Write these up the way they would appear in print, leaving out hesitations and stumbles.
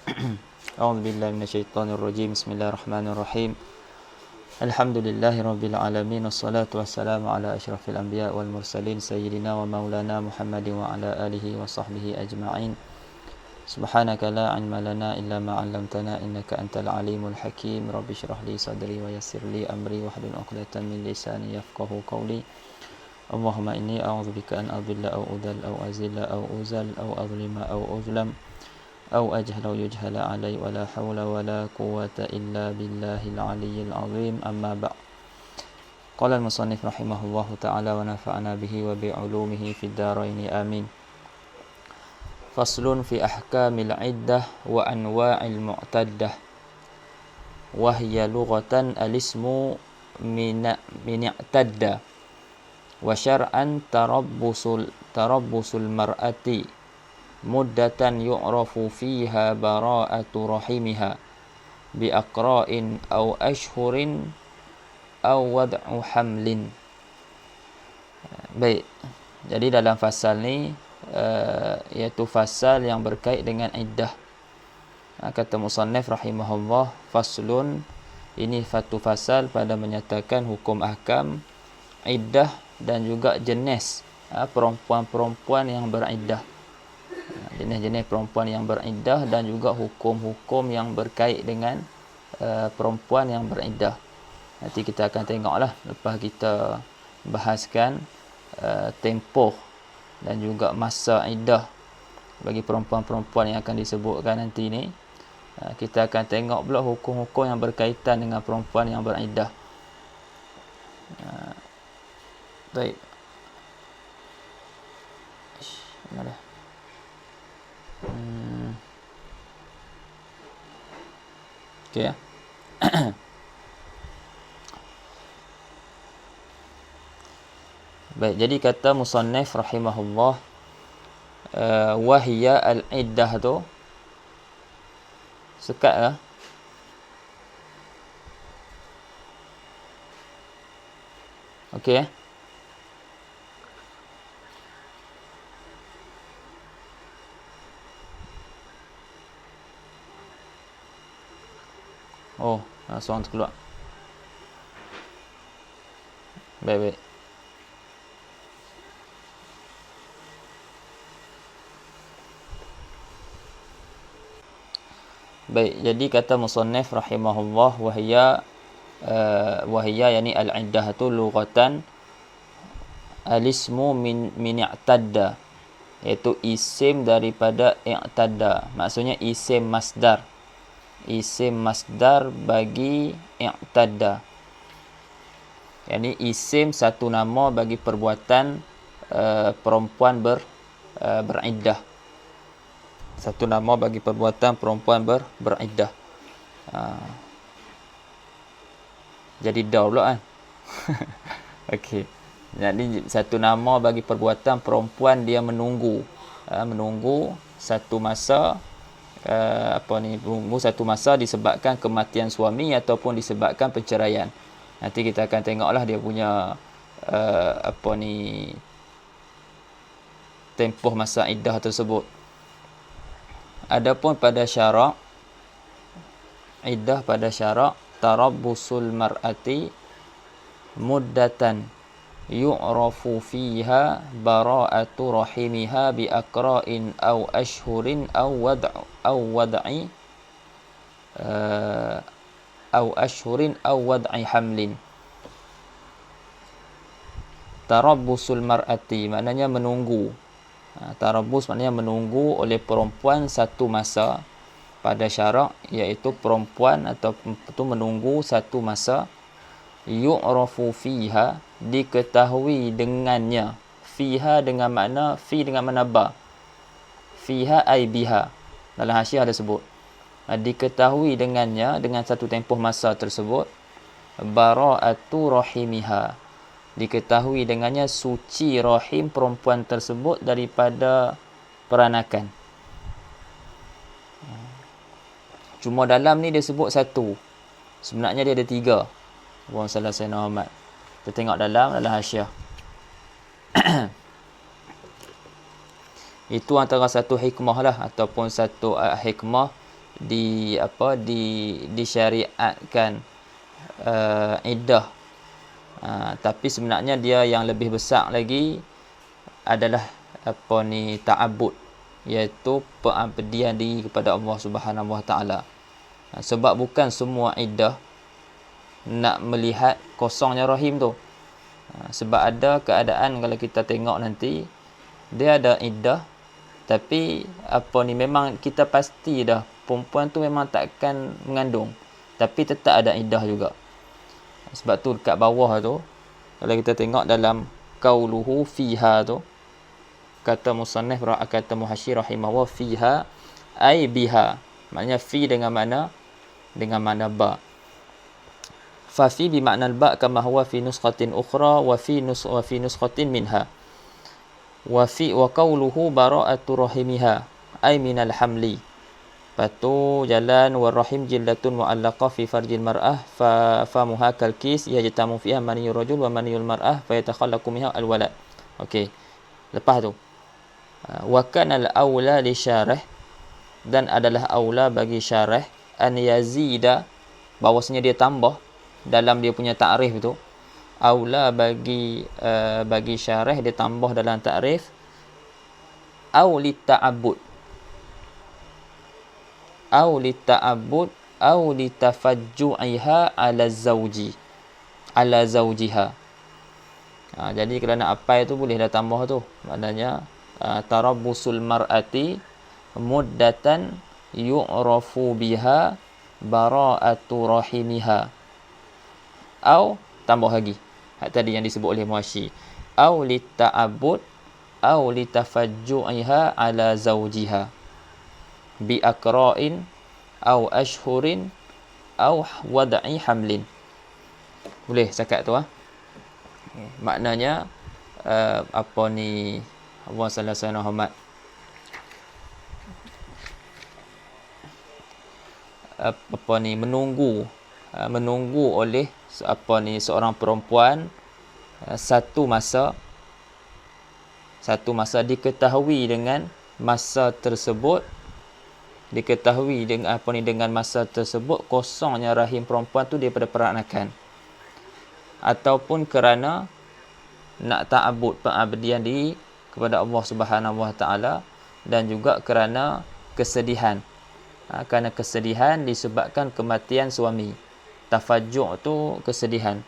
أعوذ بالله من الشيطان الرجيم. بسم الله الرحمن الرحيم. الحمد لله رب العالمين، والصلاة والسلام على أشرف الأنبياء والمرسلين سيدنا ومولانا محمد وعلى آله وصحبه أجمعين. سبحانك لا علم لنا إلا ما علمتنا إنك أنت العليم الحكيم. رب اشرح لي صدري ويسر لي أمري واحلل عقدة من لساني يفقهوا قولي. اللهم إني أعوذ بك أن أضل أو أضل أو أزل أو أزل أو أظلم أو أظلم أو أجهل أو يجهل علي، ولا حول ولا قوة إلا بالله العلي العظيم. أما بعد. قال المصنف رحمه الله تعالى ونفعنا به وبعلومه في الدارين آمين. فصل في أحكام العدة وأنواع المعتدة، وهي لغة الاسم من اعتدى، وشرعا تربص المرأة مدة يعرف فيها براءة رحمها بأقراء أو أشهر أو وضع حمل. Baik, jadi dalam fasal ni iaitu fasal yang berkait dengan iddah. Kata musannif rahimahullah, faslun, ini satu fasal pada menyatakan hukum ahkam iddah dan juga jenis perempuan-perempuan yang beriddah. Jenis-jenis perempuan yang beriddah dan juga hukum-hukum yang berkait dengan perempuan yang beriddah. Nanti kita akan tengoklah lepas kita bahaskan tempoh dan juga masa iddah bagi perempuan-perempuan yang akan disebutkan nanti ni. Kita akan tengok pula hukum-hukum yang berkaitan dengan perempuan yang beriddah. Baik. Mana? Okey ya. Baik, jadi kata musannif rahimahullah, wahya al-iddah tu sekat lah. Okey. Oh, sound keluar. Baik. Baik, jadi kata musannif rahimahullah, wahya yani al-iddah tu lughatan al-ismu min i'tadda, iaitu isim daripada i'tadda. Maksudnya isim masdar bagi i'tadda, yani isim satu nama bagi perbuatan perempuan beriddah. Satu nama bagi perbuatan perempuan beriddah. Jadi dah pula kan. Okey. Jadi satu nama bagi perbuatan perempuan dia menunggu satu masa menunggu satu masa disebabkan kematian suami ataupun disebabkan perceraian. Nanti kita akan tengoklah dia punya tempoh masa iddah tersebut. Adapun pada syarak iddah, pada syarak tarabbusul mar'ati muddatan yu'rafu fiha bara'atu rahimiha bi aqra'in aw ashhurin aw wad'i hamlin. Tarabbusul mar'ati maknanya menunggu. Tarabbus maknanya menunggu oleh perempuan satu masa pada syarak, iaitu perempuan atau itu menunggu satu masa, yu'rafu fiha, diketahui dengannya, fiha dengan makna ba, fiha ay biha, dalam hasyiah ada sebut, diketahui dengannya, dengan satu tempoh masa tersebut, bara'atu rahimiha, diketahui dengannya suci rahim perempuan tersebut daripada peranakan. Cuma dalam ni dia sebut satu, sebenarnya dia ada tiga. Allahumma salli ala sayyidina Muhammad. Kita tengok dalam hasyiah. Itu antara satu hikmah lah, ataupun satu hikmah disyariatkan iddah. Tapi sebenarnya dia yang lebih besar lagi adalah ta'abbud, iaitu pengabdian diri kepada Allah Subhanahu Wa Taala. Sebab bukan semua iddah nak melihat kosongnya rahim tu. Sebab ada keadaan kalau kita tengok nanti, dia ada iddah, tapi memang kita pasti dah perempuan tu memang takkan mengandung, tapi tetap ada iddah juga. Sebab tu dekat bawah tu, kalau kita tengok dalam qauluhu fiha tu, kata musannif kata muhasyir rahimahullah, fiha ai biha, maknanya fi dengan mana ba. Fa fi bi makna al-ba kama huwa fi nusqatin ukhra wa fi nusqatin minha. Wa qawluhu bara'atu rahimiha ay minal hamli. Patu jalan wa rahim jildatun mu'allaqah fi farjil mar'ah fa famuha kal kis yajtamu fiha maniyur rajul wa maniyul mar'ah fa yatakhallaqu minha al walad. Okey. Lepas tu wa kana al aula li syarih, dan adalah aula bagi syarih an yazida, bahawasanya dia tambah dalam dia punya takrif tu. Aula bagi syarih dia tambah dalam takrif au lita'abbud au litafajju'iha ala zawjiha. Jadi kalau nak apai tu boleh dah tambah tu, maknanya tarabbusul mar'ati muddatan yu'rafu biha bara'atu rahimiha, au tambah lagi tadi yang disebut oleh muasyi, au lita'abbud au litafajju'iha ala zawjiha bi akra'in au ashhurin au wad'i hamlin. Boleh cakap tu maknanya Allah sallallahu alaihi menunggu oleh seorang perempuan satu masa diketahui dengan masa tersebut kosongnya rahim perempuan tu daripada peranakan, ataupun kerana nak ta'abbud, pengabdian diri kepada Allah Subhanahu Wa Taala, dan juga kerana kesedihan. Kerana kesedihan disebabkan kematian suami. Tafajju' tu kesedihan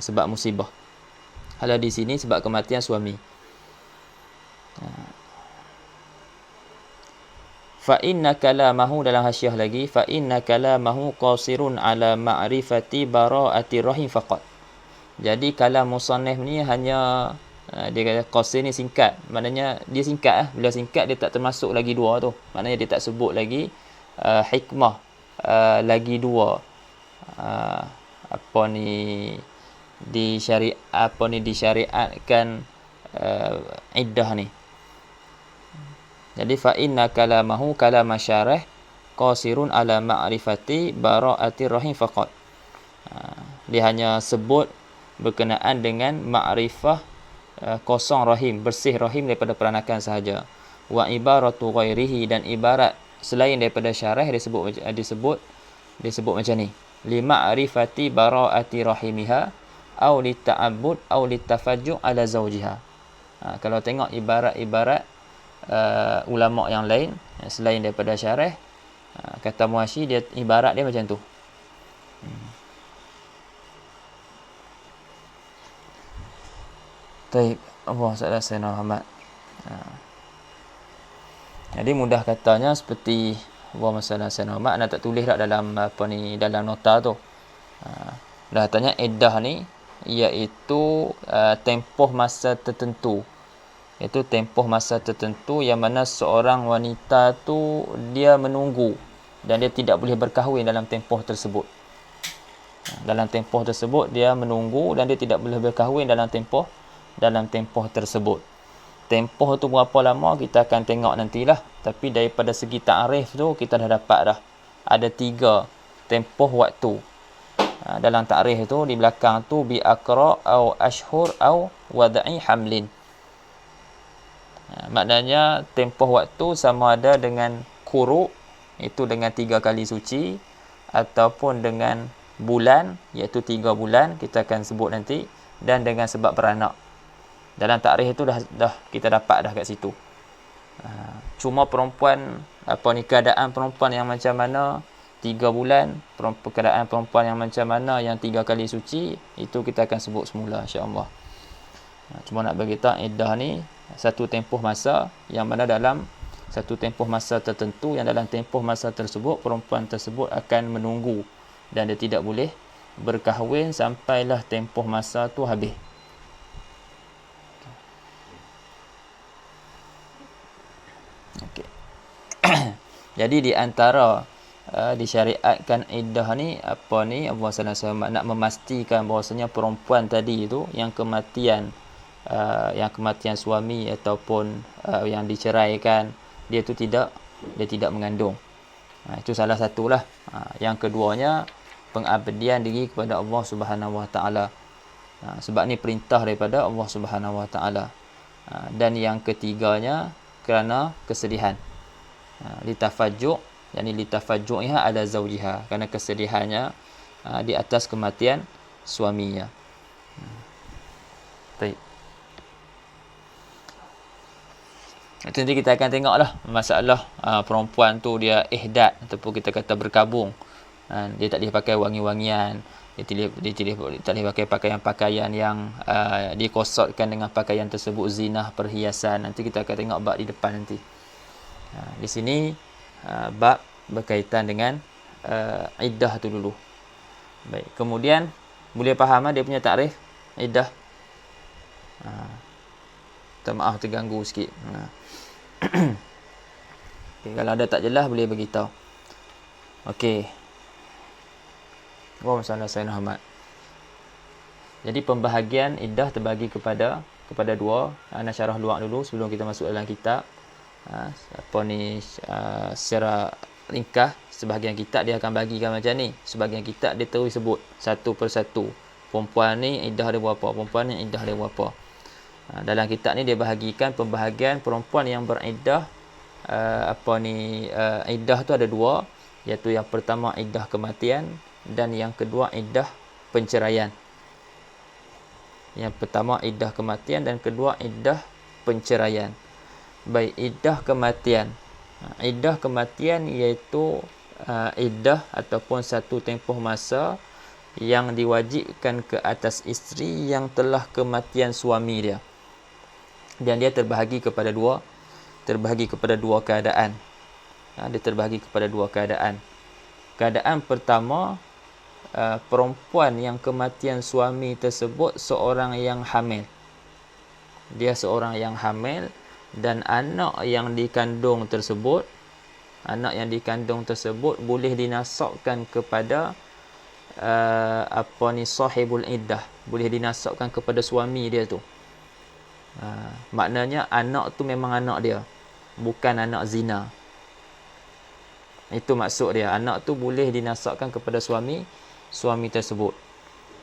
sebab musibah. Kalau di sini sebab kematian suami. Fa inna kalamahu, dalam hasyiah lagi, fa inna kalamahu qasirun ala ma'rifati bara'ati rahim faqat. Jadi kalam musannif ni hanya dia kata qasir ni singkat, maknanya dia singkat bila singkat dia tak termasuk lagi dua tu, maknanya dia tak sebut lagi hikmah lagi dua disyariatkan iddah ni. Jadi fa inna kalamahu kalam syarih qasirun ala ma'rifati bara'ati rahim faqat. Dia hanya sebut berkenaan dengan makrifah kosong rahim, bersih rahim daripada peranakan sahaja. Wa ibaratu ghairihi, dan ibarat selain daripada syarih disebut macam ni, li ma'rifati bara'ati rahimiha au li ta'abbud au li tafajju' ala zawjiha. Kalau tengok ibarat-ibarat ulama yang lain selain daripada syarih, kata muasyi, dia ibarat dia macam tu. Baik, Allah Sayyidina Muhammad. Jadi mudah katanya seperti Allah Sayyidina Muhammad nak tak tulis tak dalam dalam nota tu. Dah tanya iddah ni iaitu tempoh masa tertentu. Iaitu tempoh masa tertentu yang mana seorang wanita tu dia menunggu dan dia tidak boleh berkahwin dalam tempoh tersebut. Dalam tempoh tersebut dia menunggu dan dia tidak boleh berkahwin dalam tempoh tersebut. Tempoh tu berapa lama kita akan tengok nantilah, tapi daripada segi ta'rif tu kita dah dapat dah ada 3 tempoh waktu. Dalam ta'rif tu di belakang tu bi aqra au ashhur au wad'i hamlin. Maknanya tempoh waktu sama ada dengan quru itu dengan 3 kali suci, ataupun dengan bulan, iaitu 3 bulan, kita akan sebut nanti, dan dengan sebab beranak. Dalam takrif itu dah kita dapat dah kat situ. Cuma perempuan, keadaan perempuan yang macam mana 3 bulan, keadaan perempuan yang macam mana yang 3 kali suci, itu kita akan sebut semula, insya-Allah. Cuma nak bagi tahu, iddah ni satu tempoh masa, yang mana dalam satu tempoh masa tertentu, yang dalam tempoh masa tersebut perempuan tersebut akan menunggu, dan dia tidak boleh berkahwin sampailah tempoh masa tu habis. Okay. Jadi di antara disyariatkan iddah ni, Allah SWT nak memastikan bahawasanya perempuan tadi itu yang kematian suami ataupun yang diceraikan, dia tidak mengandung. Itu salah satulah. Yang keduanya, pengabdian diri kepada Allah Subhanahu Wa Taala. Sebab ni perintah daripada Allah Subhanahu Wa Taala. Dan yang ketiganya, kerana kesedihan. Litafajju', yakni litafajju'iha ala zawjiha, kerana kesedihannya di atas kematian suaminya. Baik. Nanti kita akan tengoklah masalah perempuan tu dia ihdad ataupun kita kata berkabung. Dia tak boleh pakai wangi-wangian, dia tak boleh pakai pakaian-pakaian yang dikosotkan dengan pakaian tersebut, zinah, perhiasan. Nanti kita akan tengok bab di depan nanti. Di sini bab berkaitan dengan iddah tu dulu. Baik, kemudian boleh faham dia punya takrif iddah. Maaf terganggu sikit. Okay, kalau ada tak jelas boleh bagi tahu. Okey. Waalaikumsalam Sayyidina Muhammad. Jadi pembahagian iddah terbagi kepada dua. Ana syarah luar dulu sebelum kita masuk dalam kitab. Secara ringkas, sebahagian kitab dia akan bagikan macam ni. Sebahagian kitab dia terus sebut satu persatu. Perempuan ni iddah dia berapa, perempuan ni iddah dia berapa. Dalam kitab ni dia bahagikan pembahagian perempuan yang beriddah. Iddah tu ada dua, iaitu yang pertama iddah kematian dan yang kedua iddah penceraian. Yang pertama iddah kematian dan kedua iddah penceraian. Baik, iddah kematian. Iddah kematian iaitu iddah ataupun satu tempoh masa yang diwajibkan ke atas isteri yang telah kematian suami dia. Dan dia terbahagi kepada dua keadaan. Dia terbahagi kepada dua keadaan. Keadaan pertama, perempuan yang kematian suami tersebut seorang yang hamil. Dia seorang yang hamil dan anak yang dikandung tersebut boleh dinasabkan kepada sahibul iddah, boleh dinasabkan kepada suami dia tu. Maknanya anak tu memang anak dia, bukan anak zina. Itu maksud dia. Anak tu boleh dinasabkan kepada suami tersebut.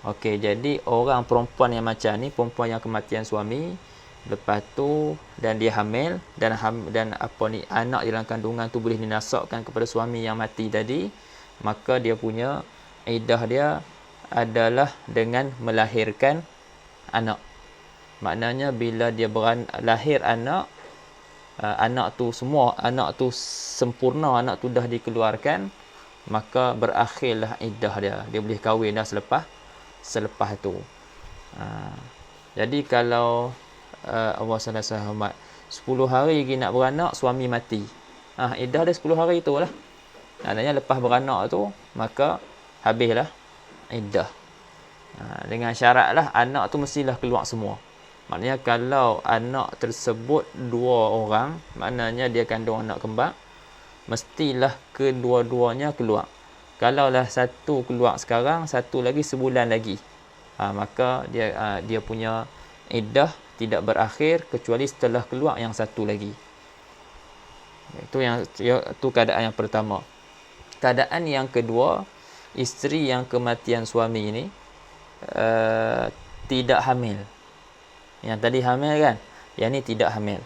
Okey, jadi orang perempuan yang macam ni, perempuan yang kematian suami, lepas tu dan dia hamil dan anak dalam kandungan tu boleh dinasabkan kepada suami yang mati tadi, maka dia punya iddah dia adalah dengan melahirkan anak. Maknanya bila dia lahir anak tu sempurna, anak tu dah dikeluarkan, maka berakhirlah iddah dia. Dia boleh kahwin dah selepas tu. Jadi kalau Allah SWT 10 hari lagi nak beranak, suami mati, iddah dia 10 hari itulah. Maknanya lepas beranak tu, maka habislah iddah. Dengan syaratlah anak tu mestilah keluar semua. Maknanya kalau anak tersebut 2 orang, maknanya dia kandung anak kembar, mestilah kedua-duanya keluar. Kalaulah satu keluar sekarang, satu lagi sebulan lagi, maka dia punya iddah tidak berakhir kecuali setelah keluar yang satu lagi. Itu keadaan yang pertama. Keadaan yang kedua, isteri yang kematian suami ini tidak hamil. Yang tadi hamil kan, yang ni tidak hamil.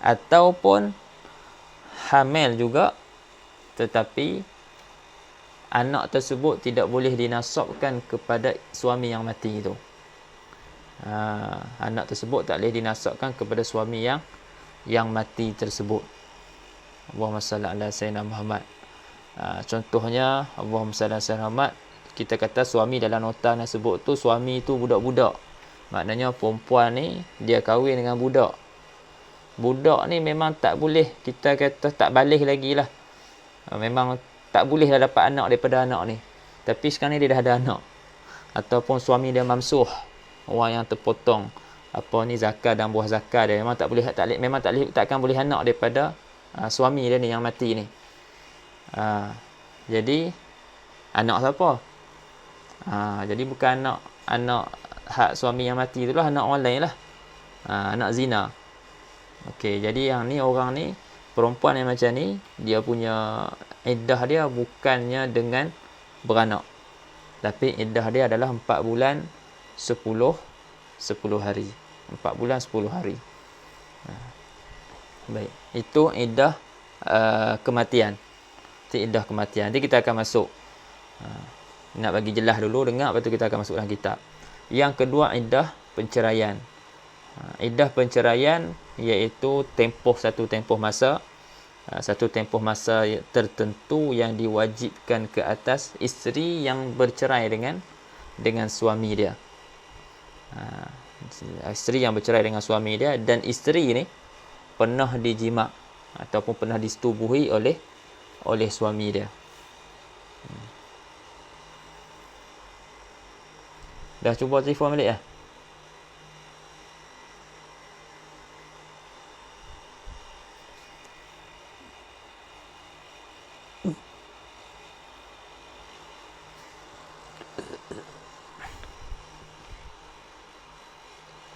Ataupun hamil juga tetapi anak tersebut tidak boleh dinasabkan kepada suami yang mati itu. Anak tersebut tak boleh dinasabkan kepada suami yang mati tersebut. Allahumma salli ala sayyidina Muhammad. Contohnya Allahumma salli ala sayyidina Muhammad, kita kata suami dalam nota tersebut tu, suami tu budak-budak. Maknanya perempuan ni dia kahwin dengan budak. Budak ni memang tak boleh, kita kata tak balik lagi lah. Memang tak boleh dah dapat anak daripada anak ni. Tapi sekarang ni dia dah ada anak. Ataupun suami dia mamsuh, orang yang terpotong zakat dan buah zakat dia, memang tak boleh, takkan boleh anak daripada suami dia ni yang mati ni. Jadi anak siapa? Jadi bukan anak hak suami yang mati itulah, anak orang lain lah. Anak zina. Okey, jadi yang ni, orang ni, perempuan yang macam ni, dia punya iddah dia bukannya dengan beranak, tapi iddah dia adalah 4 bulan 10 hari. 4 bulan 10 hari. Baik, itu iddah kematian. Itu iddah kematian. Nanti kita akan masuk. Nak bagi jelas dulu, dengar, lepas tu kita akan masuk dalam kitab. Yang kedua, iddah penceraian. Iddah penceraian iaitu satu tempoh masa tertentu yang diwajibkan ke atas isteri yang bercerai dengan suami dia. Isteri yang bercerai dengan suami dia, dan isteri ni pernah dijima ataupun pernah disetubuhi oleh suami dia. Dah cuba telefon balik dah?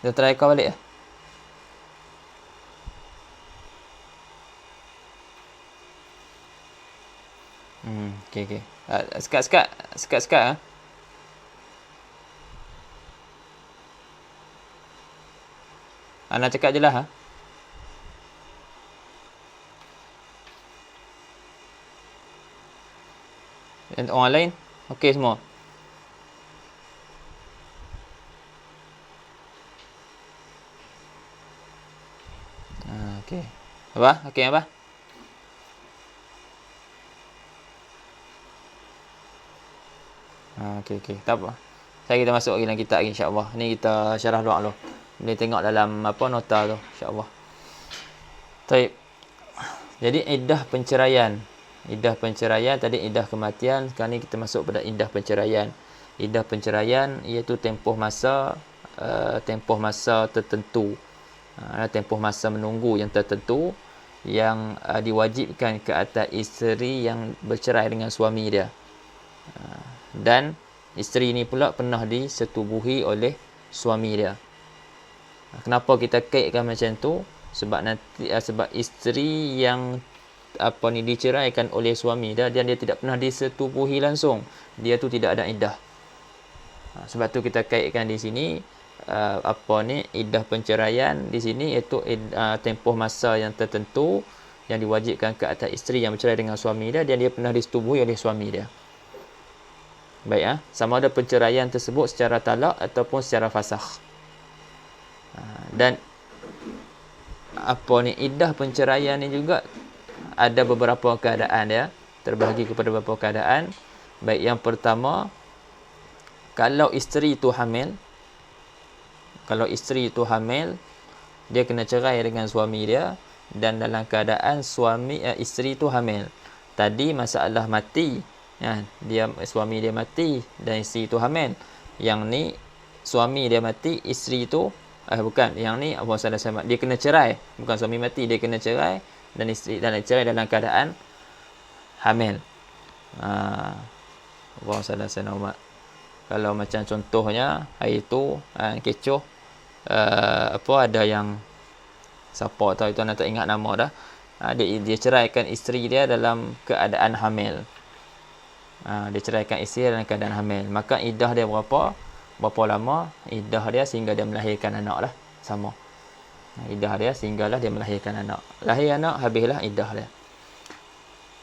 Dah try call balik dah? Okay. Sekat. Ana cakap je lah. Dan orang lain okey semua. Okey. Apa? Okey apa? Okey. Tak apa. Kita masuk lagi dalam kitab lagi, insya-Allah. Ni kita syarah doa dulu. Boleh tengok dalam nota tu, insya-Allah. Baik. Jadi iddah penceraian. Iddah penceraian tadi iddah kematian, sekarang ni kita masuk pada iddah penceraian. Iddah penceraian iaitu tempoh masa tertentu. Tempoh masa menunggu yang tertentu yang diwajibkan ke atas isteri yang bercerai dengan suami dia. Dan isteri ni pula pernah disetubuhi oleh suami dia. Kenapa kita kaitkan macam tu? Sebab isteri yang diceraikan oleh suami dia, dan dia tidak pernah disetubuhi langsung, dia tu tidak ada iddah. Sebab tu kita kaitkan di sini iddah penceraian di sini iaitu tempoh masa yang tertentu yang diwajibkan ke atas isteri yang bercerai dengan suami dia, dan dia pernah disetubuhi oleh suami dia. Baik, sama ada penceraian tersebut secara talak ataupun secara fasakh. Dan iddah penceraian ni juga ada beberapa keadaan dia, terbahagi kepada beberapa keadaan. Baik, yang pertama, kalau isteri itu hamil, dia kena cerai dengan suami dia, dan dalam keadaan isteri itu hamil. Tadi masalah mati, suami dia mati dan isteri itu hamil. Yang ni suami dia mati, isteri itu bukan, yang ni dia kena cerai, bukan suami mati, dia kena cerai dan isteri cerai dalam keadaan hamil. Kalau macam contohnya hari tu kecoh, ada yang siapa tahu itu, anak tak ingat nama dah. Dia ceraikan isteri dia dalam keadaan hamil. Dia ceraikan isteri dalam keadaan hamil. Maka iddah dia berapa lama? Iddah dia sehingga dia melahirkan anak lah. Sama. Iddah dia sehinggalah dia melahirkan anak. Lahir anak, habislah iddah dia.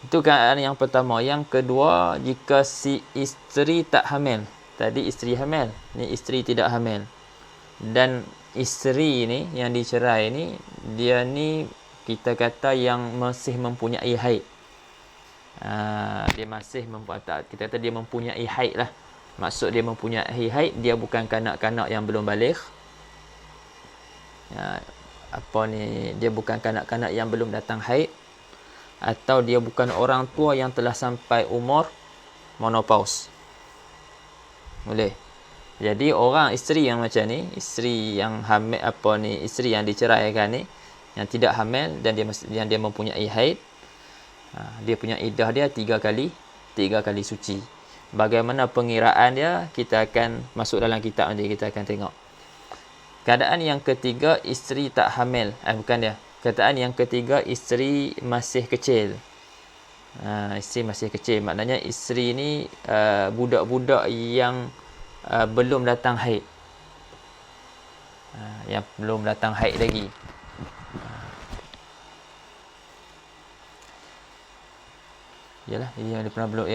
Itu keadaan yang pertama. Yang kedua, jika si isteri tak hamil. Tadi isteri hamil, ni isteri tidak hamil. Dan isteri ni yang dicerai ni, dia ni kita kata yang masih mempunyai haid. Dia masih kita kata dia mempunyai haid lah. Maksud dia mempunyai haid, dia bukan kanak-kanak yang belum baligh. Dia bukan kanak-kanak yang belum datang haid, atau dia bukan orang tua yang telah sampai umur menopause. Boleh. Jadi orang isteri yang macam ni, isteri yang hamil isteri yang diceraikan ni, yang tidak hamil dan dia mempunyai haid, dia punya iddah dia 3 kali suci. Bagaimana pengiraan dia, kita akan masuk dalam kitab nanti, kita akan tengok. Keadaan yang ketiga, isteri tak hamil. Bukan dia. Keadaan yang ketiga, isteri masih kecil. Isteri masih kecil. Maknanya isteri ni budak-budak yang belum datang haid. Yang belum datang haid lagi. Yalah, yang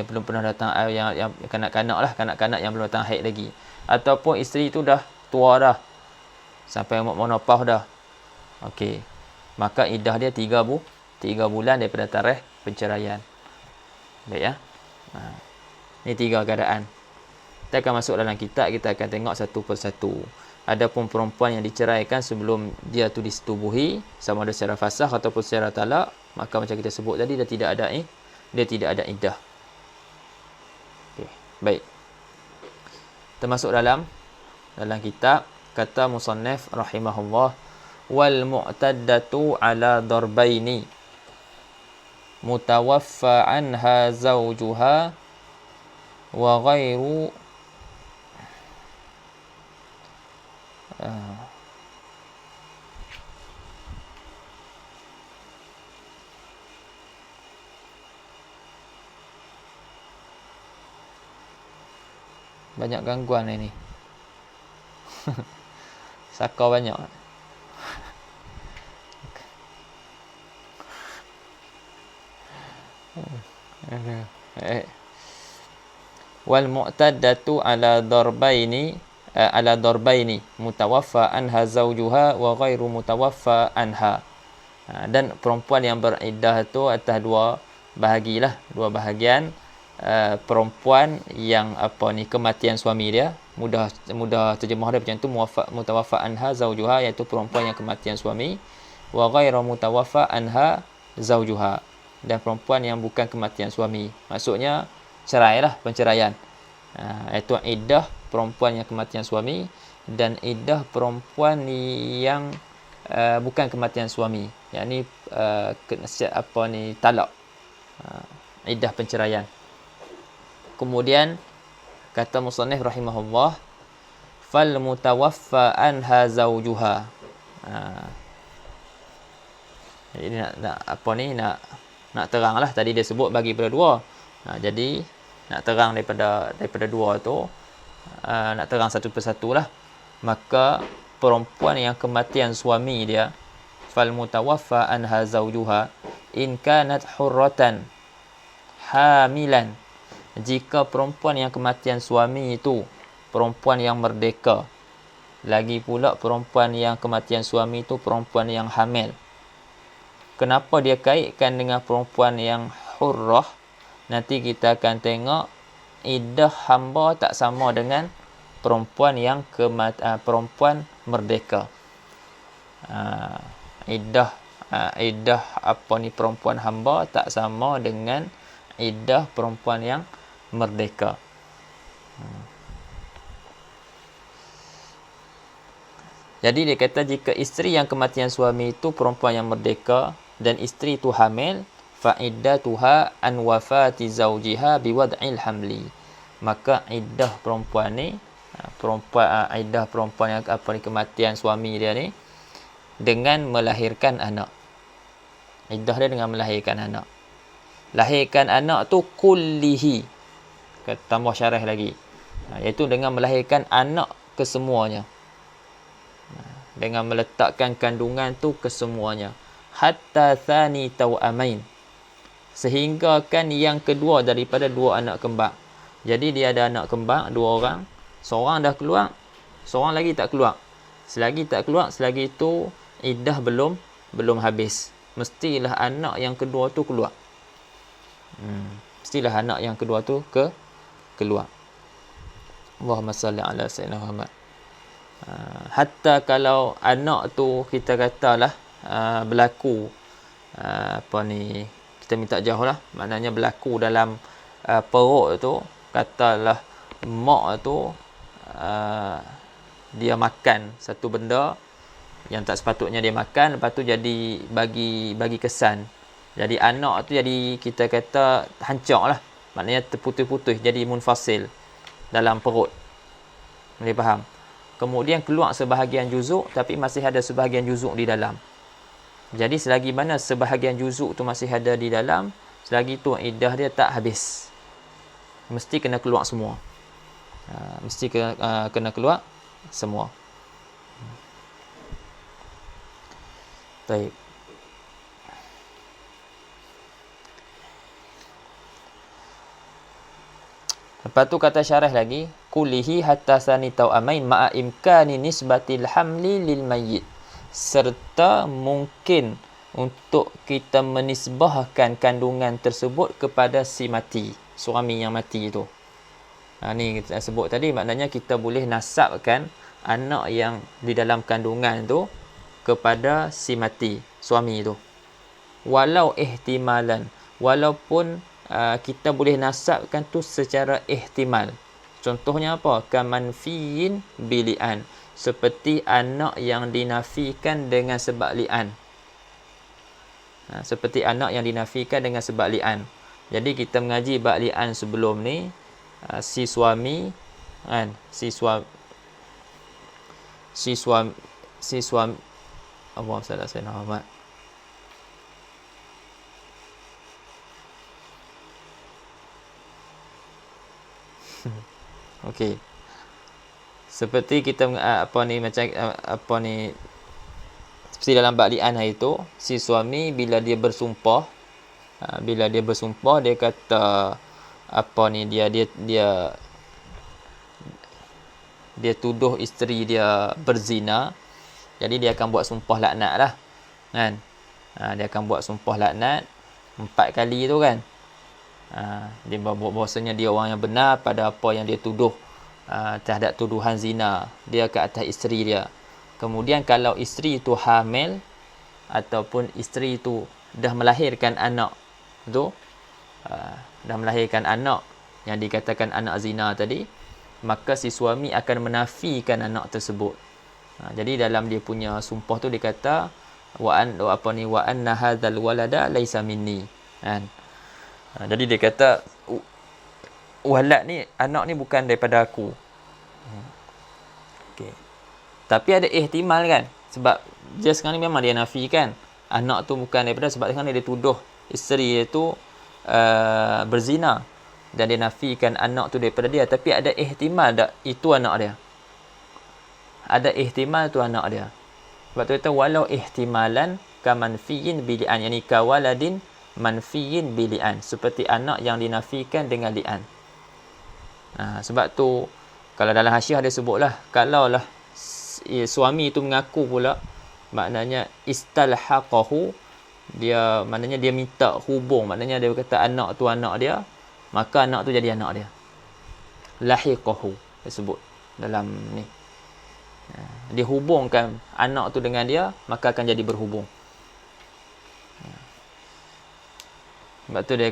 belum pernah datang, yang kanak-kanak lah, kanak-kanak yang belum datang haid lagi. Ataupun isteri tu dah tua dah, sampai menopause dah. Okey. Maka iddah dia 3 bulan daripada tarikh penceraian. Baik ya. Ini 3 keadaan. Kita akan masuk dalam kitab, kita akan tengok satu persatu. Adapun perempuan yang diceraikan sebelum dia tu disetubuhi, sama ada secara fasakh ataupun secara talak, maka macam kita sebut tadi, dia tidak ada iddah. Okey, baik. Kita masuk dalam kitab. Kata musannif rahimahullah, wal mu'taddatu ala darbaini, mutawaffa anha zawjuha wa ghairu banyak gangguan ini. Sakau banyak. Wal mu'taddatu ala darbaini mutawaffa anha zawjuha wa ghairu mutawaffa anha. Dan perempuan yang beriddah itu atas dua bahagian. Perempuan yang kematian suami dia, mudah terjemah dia macam tu, mutawaffa anha zawjuha, iaitu perempuan yang kematian suami, wa ghairu mutawaffa anha zawjuha, dan perempuan yang bukan kematian suami, maksudnya cerailah, penceraian. Iaitu iddah perempuan yang kematian suami dan iddah perempuan yang bukan kematian suami, yakni talak, iddah penceraian. Kemudian kata musannif rahimahullah, fal mutawaffa anha zawjuha. Jadi nak teranglah, tadi dia sebut bagi pada dua. Jadi nak terang daripada dua tu, nak terang satu persatu lah. Maka perempuan yang kematian suami dia, fal mutawaffa anha zawjuha in kanat hurratan hamilan, jika perempuan yang kematian suami itu perempuan yang merdeka, lagi pula perempuan yang kematian suami itu perempuan yang hamil. Kenapa dia kaitkan dengan perempuan yang hurrah? Nanti kita akan tengok iddah hamba tak sama dengan perempuan yang perempuan merdeka. Iddah perempuan hamba tak sama dengan iddah perempuan yang merdeka. Jadi dia kata, jika isteri yang kematian suami itu perempuan yang merdeka dan isteri itu hamil, fa iddatuha an wafati zawjiha biwad'il hamli, maka iddah perempuan ni, iddah perempuan yang kematian suami dia ni, dengan melahirkan anak. Iddah dia dengan melahirkan anak. Lahirkan anak tu kullihi, tambah syarah lagi, iaitu dengan melahirkan anak kesemuanya, dengan meletakkan kandungan tu kesemuanya, hatta thani tawamain, sehingga kan yang kedua daripada dua anak kembar. Jadi dia ada anak kembar 2 orang, seorang dah keluar, seorang lagi tak keluar. Selagi tak keluar, selagi itu iddah belum habis. Mestilah anak yang kedua tu keluar. Mestilah anak yang kedua tu keluar. Allahumma salli ala sayyidina Muhammad. Hatta kalau anak tu kita katalah berlaku kita minta jauh lah, maknanya berlaku dalam perut tu, katalah mak tu dia makan satu benda yang tak sepatutnya dia makan, lepas tu jadi bagi kesan, jadi anak tu jadi kita kata hancur lah, maknanya terputus-putus, jadi munfasil dalam perut. Boleh faham? Kemudian keluar sebahagian juzuk, tapi masih ada sebahagian juzuk di dalam. Jadi selagi mana sebahagian juzuk tu masih ada di dalam, selagi tu iddah dia tak habis. Mesti kena keluar semua. Mesti kena keluar semua. Baik. Lepas tu kata syarah lagi, kulihi hatta sani tau'amain ma'a imkani nisbatil hamli lil mayyit. Serta mungkin untuk kita menisbahkan kandungan tersebut kepada si mati, suami yang mati itu. Ni kita sebut tadi, maknanya kita boleh nasabkan anak yang di dalam kandungan tu kepada si mati, suami itu. Walau ihtimalan, walaupun kita boleh nasabkan tu secara ihtimal. Contohnya apa? Kamanfiyin bili'an, seperti anak yang dinafikan dengan sebab li'an. Seperti anak yang dinafikan dengan sebab li'an. Jadi kita mengaji bab li'an sebelum ni, si suami kan, si suami Allah salah saya Muhammad. Okey. Seperti kita seperti dalam bab li'an hari tu, si suami bila dia bersumpah, dia kata dia tuduh isteri dia berzina. Jadi dia akan buat sumpah laknat lah kan. Dia akan buat sumpah laknat 4 kali tu kan. Dia bahawasanya dia orang yang benar pada apa yang dia tuduh, terhadap tuduhan zina dia ke atas isteri dia. Kemudian kalau isteri itu hamil ataupun isteri itu dah melahirkan anak tu, dah melahirkan anak yang dikatakan anak zina tadi, maka si suami akan menafikan anak tersebut. Jadi dalam dia punya sumpah tu dia kata wa anna hadzal walada laisa minni kan. Jadi dia kata walad ni, anak ni bukan daripada aku. Okey. Tapi ada ihtimal kan, sebab dia sekarang ni memang dia nafikan anak tu bukan daripada, sebab sekarang ni dia tuduh isteri dia tu berzina dan dia nafikan anak tu daripada dia. Tapi ada ihtimal tak itu anak dia, ada ihtimal tu anak dia. Sebab tu kata walau ihtimalan kamanfiyin bili'an, yani kawaladin manfiyin bili'an, seperti anak yang dinafikan dengan li'an. Sebab tu kalau dalam hasyiah dia sebutlah, kalaulah suami itu mengaku pula, maknanya istalhaqahu, dia maknanya dia minta hubung, maknanya dia kata anak tu anak dia, maka anak tu jadi anak dia. Lahiqahu dia sebut dalam ni. Dia hubungkan anak tu dengan dia, maka akan jadi berhubung. Sebab tu dia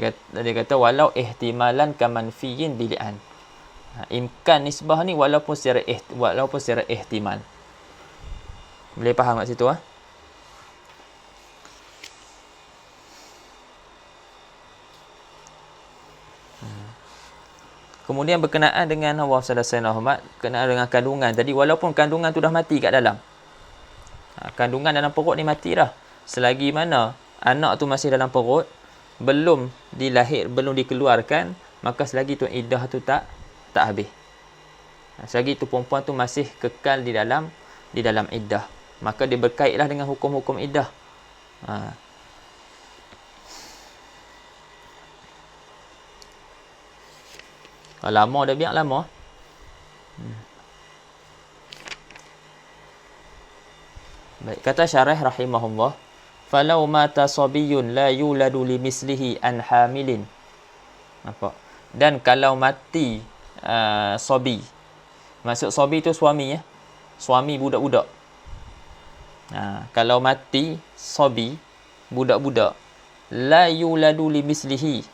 kata walau ihtimalan kamanfiyin bili'an. Imkan nisbah ni walaupun secara ihtimal. Boleh faham kat situ Kemudian berkenaan dengan Allah sallallahu alaihi berkenaan dengan kandungan. Jadi walaupun kandungan tu dah mati kat dalam, kandungan dalam perut ni mati dah, selagi mana anak tu masih dalam perut, belum dikeluarkan, maka selagi tu iddah tu tak habis. Selagi tu perempuan tu masih kekal di dalam iddah, maka dia berkaitlah dengan hukum-hukum iddah. Lama dah biar lama. Baik, kata syarah rahimahullah, falau mata sabiyyun la yuladu limislihi an hamilin. Nampak? Dan kalau mati sabi. Maksud sabi tu suami ya. Suami budak-budak. Kalau mati sabi, budak-budak, la yuladu limislihi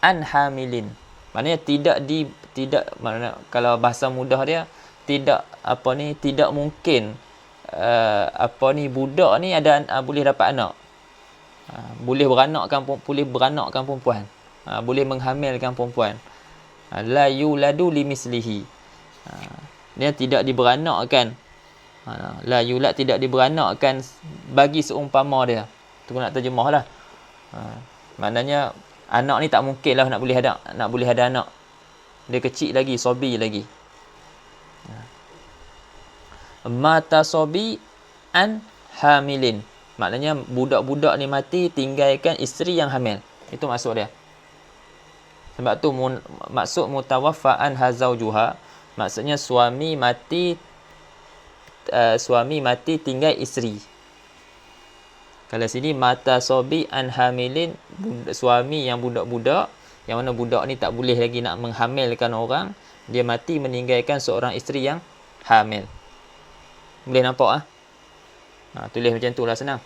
an hamilin. Maknanya tidak kalau bahasa mudah dia tidak tidak mungkin budak ni ada boleh dapat anak. Boleh beranakkan perempuan. Boleh menghamilkan perempuan. La yuladu limislihi. Dia tidak diberanakkan. La yulad tidak diberanakkan bagi seumpama dia. Tu nak terjemahlah. Maknanya anak ni tak mungkinlah nak boleh ada anak. Dia kecil lagi, sabi lagi. Mata sabi an hamilin. Maknanya budak-budak ni mati tinggalkan isteri yang hamil. Itu maksud dia. Sebab tu maksud mutawaffa an hazaujuha, maksudnya suami mati tinggal isteri. Kalau sini mata sabi an hamilin, suami yang budak-budak, yang mana budak ni tak boleh lagi nak menghamilkan orang, dia mati meninggalkan seorang isteri yang hamil. Boleh nampak tulis macam tu lah, senang.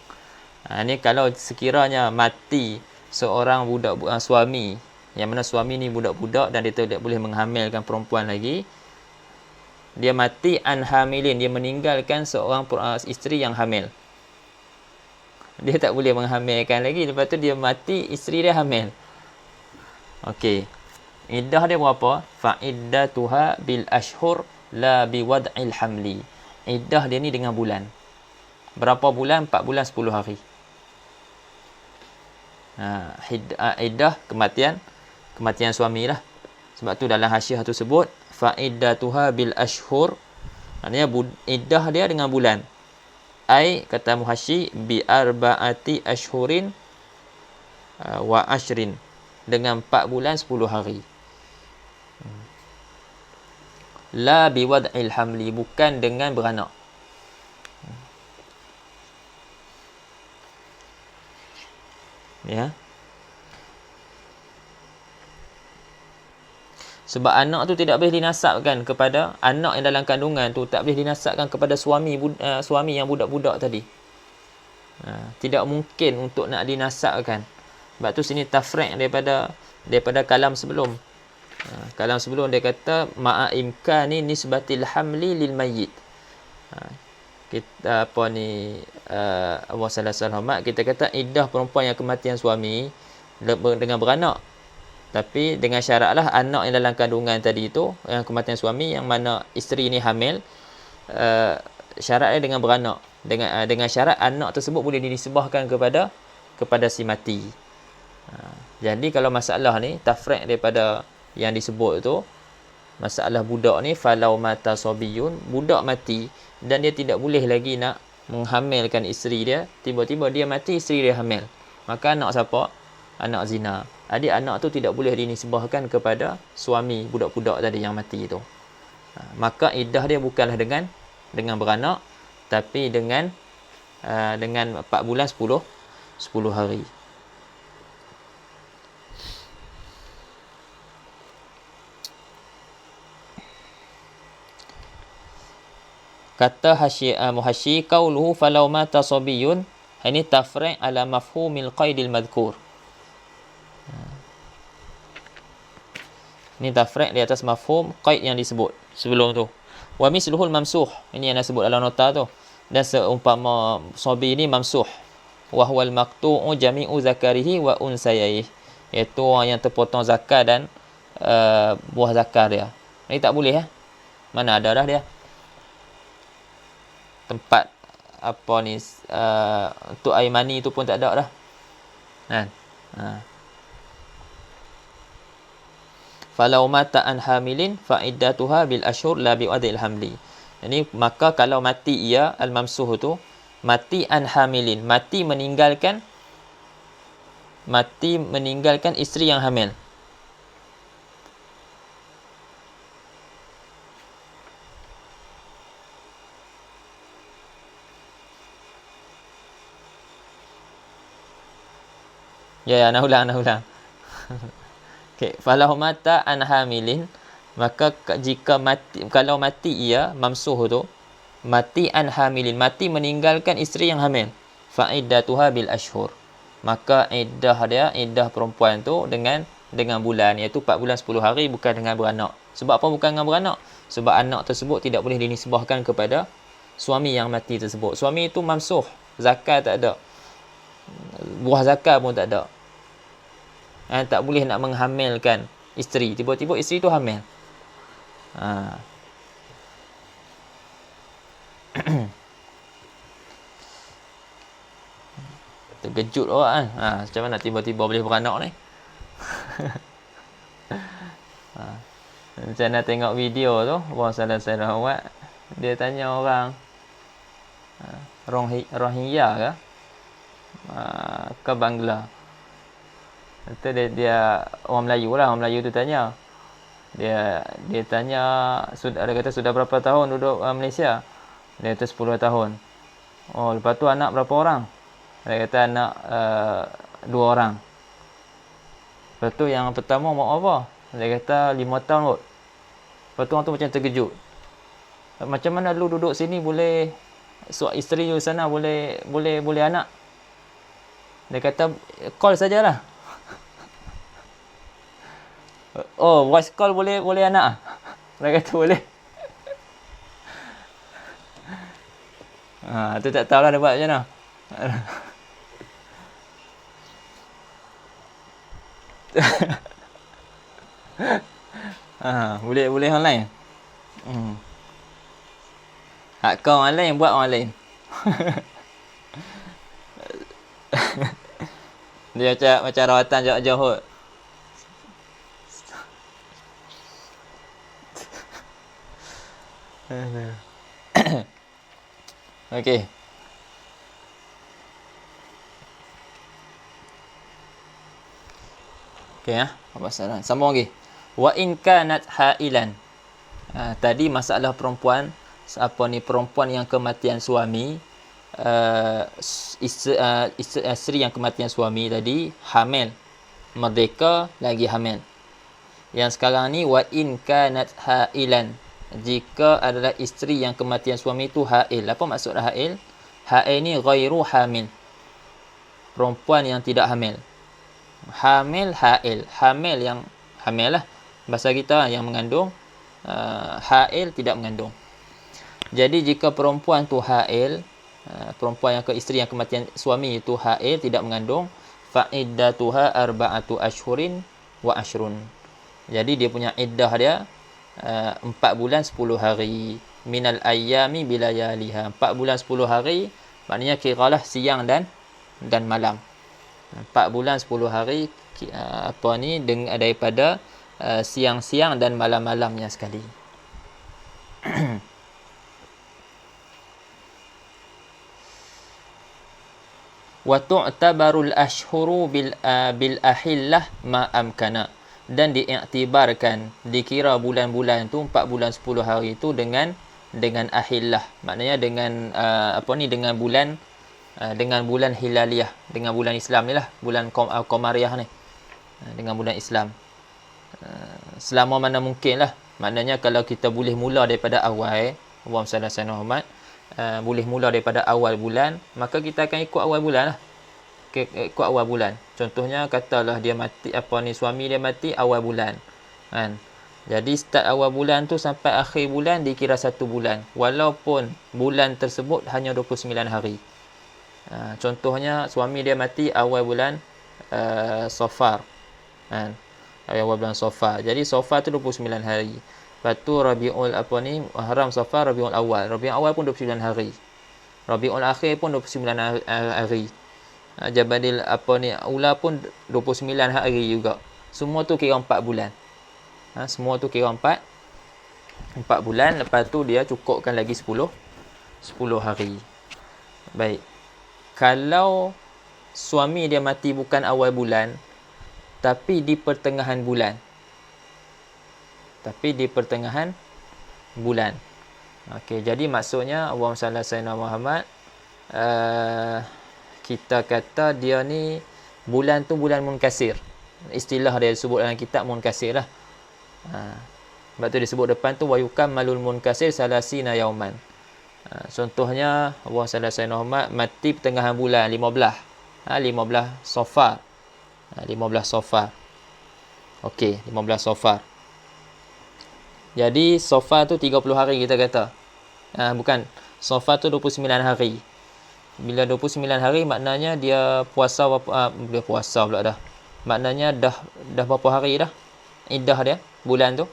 Ni kalau sekiranya mati seorang suami, yang mana suami ni budak-budak dan dia tidak boleh menghamilkan perempuan lagi, dia mati an hamilin, dia meninggalkan seorang isteri yang hamil. Dia tak boleh menghamilkan lagi, lepas tu dia mati, isteri dia hamil. Okey. Iddah dia berapa? Fa'iddatuha bil ashhur la bi wad'il hamli. Iddah dia ni dengan bulan. Berapa bulan? 4 bulan 10 hari. Iddah kematian suami lah. Sebab tu dalam hasyiah tu sebut fa'iddatuha bil ashhur. Maknanya iddah dia dengan bulan. Kata muhasyi bi arba'ati ashhurin wa ashrin, dengan 4 bulan 10 hari. La bi wad'il hamli, bukan dengan beranak. Ya. Sebab anak tu tidak boleh dinasabkan kepada anak yang dalam kandungan tu, tak boleh dinasabkan kepada suami yang budak-budak tadi. Tidak mungkin untuk nak dinasabkan. Sebab tu sini tafriq daripada kalam sebelum. Kalam sebelum dia kata ma'a imkani nisbatil hamli lil mayyit. Kita Allah sallallahu kita kata iddah perempuan yang kematian suami dengan beranak. Tapi dengan syaratlah anak yang dalam kandungan tadi itu, yang kematian suami, yang mana isteri ni hamil, syaratnya dengan beranak. Dengan syarat anak tersebut boleh dinisbahkan kepada si mati. Jadi kalau masalah ni tafriq daripada yang disebut tu, masalah budak ni, falau mata sabiyun, budak mati dan dia tidak boleh lagi nak menghamilkan isteri dia, tiba-tiba dia mati, isteri dia hamil, maka anak siapa? Anak zina. Jadi anak tu tidak boleh dinisbahkan kepada suami budak-budak tadi yang mati itu. Maka iddah dia bukanlah dengan beranak, tapi dengan 4 bulan 10 hari. Kata muhasyi, qauluhu falau mata sabiyun, ini tafri' ala mafhumil qaidil madhkur. Ini tafriq di atas mafhum qaid yang disebut sebelum tu. Wa misluhul mamsuh, ini yang disebut dalam nota tu. Dan seumpama sabi ini mamsuh. Wa huwal maqtu'u jami'u zakarihi wa unsayaihi, iaitu orang yang terpotong zakar dan buah zakar dia. Ini tak boleh Mana ada dah dia. Tempat untuk air mani tu pun tak ada dah. Kan? Falau mata an hamilin fa'iddatuha bil ashhur la bi wad'il hamli. Jadi maka kalau mati ia al-mamsuh tu, mati an hamilin, mati meninggalkan isteri yang hamil. Ya, nak ulang. Okey, falahu mata an hamilin, maka jika mati, kalau mati ia mamsuh tu, mati an hamilin, mati meninggalkan isteri yang hamil, fa iddatuha bil ashhur, maka iddah perempuan tu dengan bulan, iaitu 4 bulan 10 hari, bukan dengan beranak. Sebab apa bukan dengan beranak? Sebab anak tersebut tidak boleh dinisbahkan kepada suami yang mati tersebut. Suami itu mamsuh, zakat tak ada, buah zakat pun tak ada. Tak boleh nak menghamilkan isteri. Tiba-tiba isteri tu hamil. Terkejut orang kan. Macam mana tiba-tiba boleh beranak ni? Macam mana tengok video tu, Abang Salah Sarawak, dia tanya orang Rohingya ke Bangla. Itu dia orang Melayu lah, orang Melayu tu tanya. Dia tanya, dia kata sudah berapa tahun duduk Malaysia? Dia kata 10 tahun. Oh, lepas tu anak berapa orang? Dia kata anak 2 orang. Lepas tu yang pertama mau apa? Dia kata 5 tahun kot. Lepas tu orang tu macam terkejut. Macam mana lu duduk sini boleh isteri di sana boleh anak? Dia kata call sajalah. Oh, voice call boleh anak? Dia kata boleh. Tu tak tahulah dia buat macam mana. Boleh online. Hak kau orang lain buat orang lain. Dia macam rawatan Johor. Okey. Apa salah? Sambung lagi. Wa in kanat hailan. Tadi masalah perempuan, perempuan yang kematian suami, isteri yang kematian suami tadi hamil, merdeka lagi hamil. Yang sekarang ni wa in kanat hailan, jika adalah isteri yang kematian suami itu hail. Apa maksud hail? Hail ni ghairu hamil, perempuan yang tidak hamil. Hamil, hail. Hamil yang hamil lah bahasa kita, yang mengandung. Hail tidak mengandung. Jadi jika perempuan tu hail, perempuan yang isteri yang kematian suami itu hail, tidak mengandung, fa iddatuha arba'atu ashhurin wa ashrun. Jadi dia punya iddah dia 4 bulan 10 hari. Minal ayyami bilayaliha. 4 bulan 10 hari maknanya kiralah siang dan malam. 4 bulan 10 hari daripada siang-siang dan malam-malamnya sekali. Wa tu'tabarul ashhuru bil ahillah ma amkana, dan diiktibarkan, dikira bulan-bulan tu 4 bulan 10 hari itu dengan ahillah, maknanya dengan dengan bulan hilaliyah, dengan bulan Islam ni lah, bulan Qamariyah ni, dengan bulan Islam. Selama mana mungkin lah, maknanya kalau kita boleh mula daripada awal, Allahumma salli ala Muhammad, boleh mula daripada awal bulan, maka kita akan ikut awal bulan lah. Ikut awal bulan. Contohnya katalah dia mati, suami dia mati awal bulan kan. Jadi start awal bulan tu sampai akhir bulan dikira 1 bulan, walaupun bulan tersebut hanya 29 hari. Contohnya suami dia mati awal bulan Safar kan, awal bulan Safar. Jadi Safar tu 29 hari. Lepas tu Rabiul Haram, Safar, Rabiul Awal pun 29 hari. Rabiul Akhir pun 29 hari. Jabadil Ula pun 29 hari juga. Semua tu kira 4 bulan. Semua tu kira 4 bulan. Lepas tu dia cukupkan lagi 10 hari. Baik. Kalau suami dia mati bukan awal bulan, tapi di pertengahan bulan. Okey, jadi maksudnya Allahumma salli ala Muhammad, kita kata dia ni bulan tu bulan munkasir. Istilah dia sebut dalam kitab munkasir lah. Sebab tu disebut depan tu wa yukammalul munkasir salasina yauman. Contohnya Allah Sayyidina Muhammad mati pertengahan bulan 15. 15 Safar. 15 Safar. Okey, 15 Safar. Jadi Safar tu 30 hari kita kata. Bukan, Safar tu 29 hari. Bila 29 hari maknanya dia puasa dia puasa pula dah. Maknanya dah berapa hari dah iddah dia bulan tu?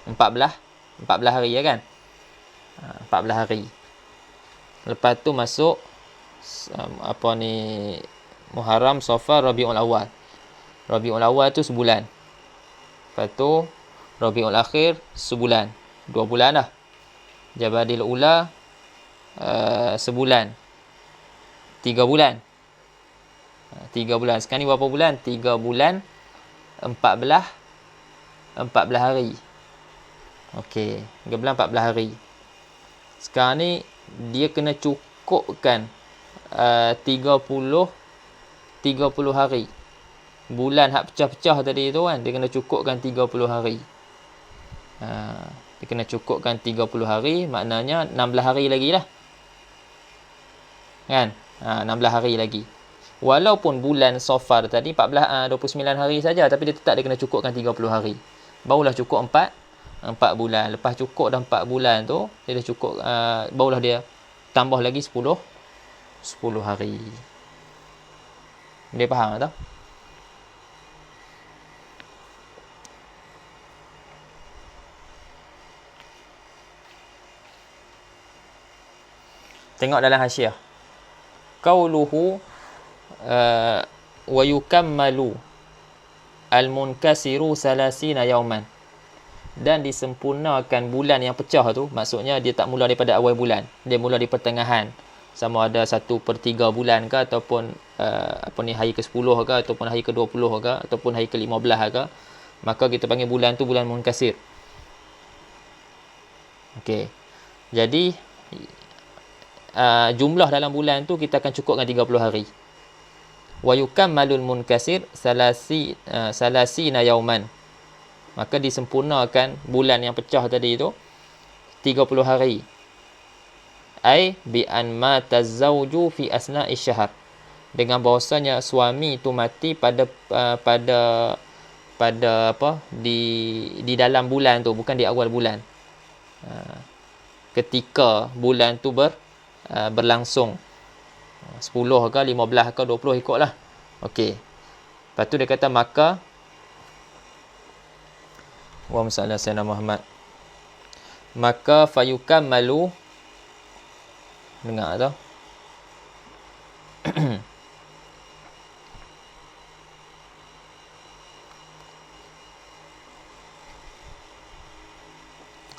14 hari ya kan? 14 hari. Lepas tu masuk Muharram, Safar, Rabiul Awal. Rabiul Awal tu sebulan. Lepas tu Rabiul Akhir sebulan. 2 bulan dah. Jabadil Ula sebulan. 3 bulan. 3 bulan. Sekarang ni berapa bulan? 3 bulan 14 hari. Okey, 3 bulan 14 hari. Sekarang ni dia kena cukupkan 30 hari. Bulan hak pecah-pecah tadi tu kan, dia kena cukupkan 30 hari. Dia kena cukupkan 30 hari, maknanya 16 hari lagi lah. Kan? 16 hari lagi. Walaupun bulan Safar tadi 29 hari saja, tapi dia tetap dia kena cukupkan 30 hari. Barulah cukup 4 bulan. Lepas cukup dah 4 bulan tu, dia dah cukup, barulah dia tambah lagi 10 hari. Dia faham tak? Tengok dalam hasyiah. Qauluhu wa yukammalu al-munkasiru salasina yauman. Dan disempurnakan bulan yang pecah tu, maksudnya dia tak mula daripada awal bulan, dia mula di pertengahan, sama ada 1/3 bulan ke, ataupun hari ke-10 ke, ataupun hari ke-20 ke, ataupun hari ke-15 ke, maka kita panggil bulan tu bulan munkasir. Okey, jadi jumlah dalam bulan tu kita akan cukupkan 30 hari. Wa yukammalul munkasir salasina yauman. Maka disempurnakan bulan yang pecah tadi tu 30 hari. Ai bi an mata zawju fi asna'i syahr. Dengan bahawasanya suami tu mati pada di dalam bulan tu, bukan di awal bulan. Ketika bulan tu berlangsung 10 ke 15 ke 20 ikutlah. Okey. Lepas tu dia kata maka wa musalla sayyidina Muhammad. Maka fayukammalu, dengar tak?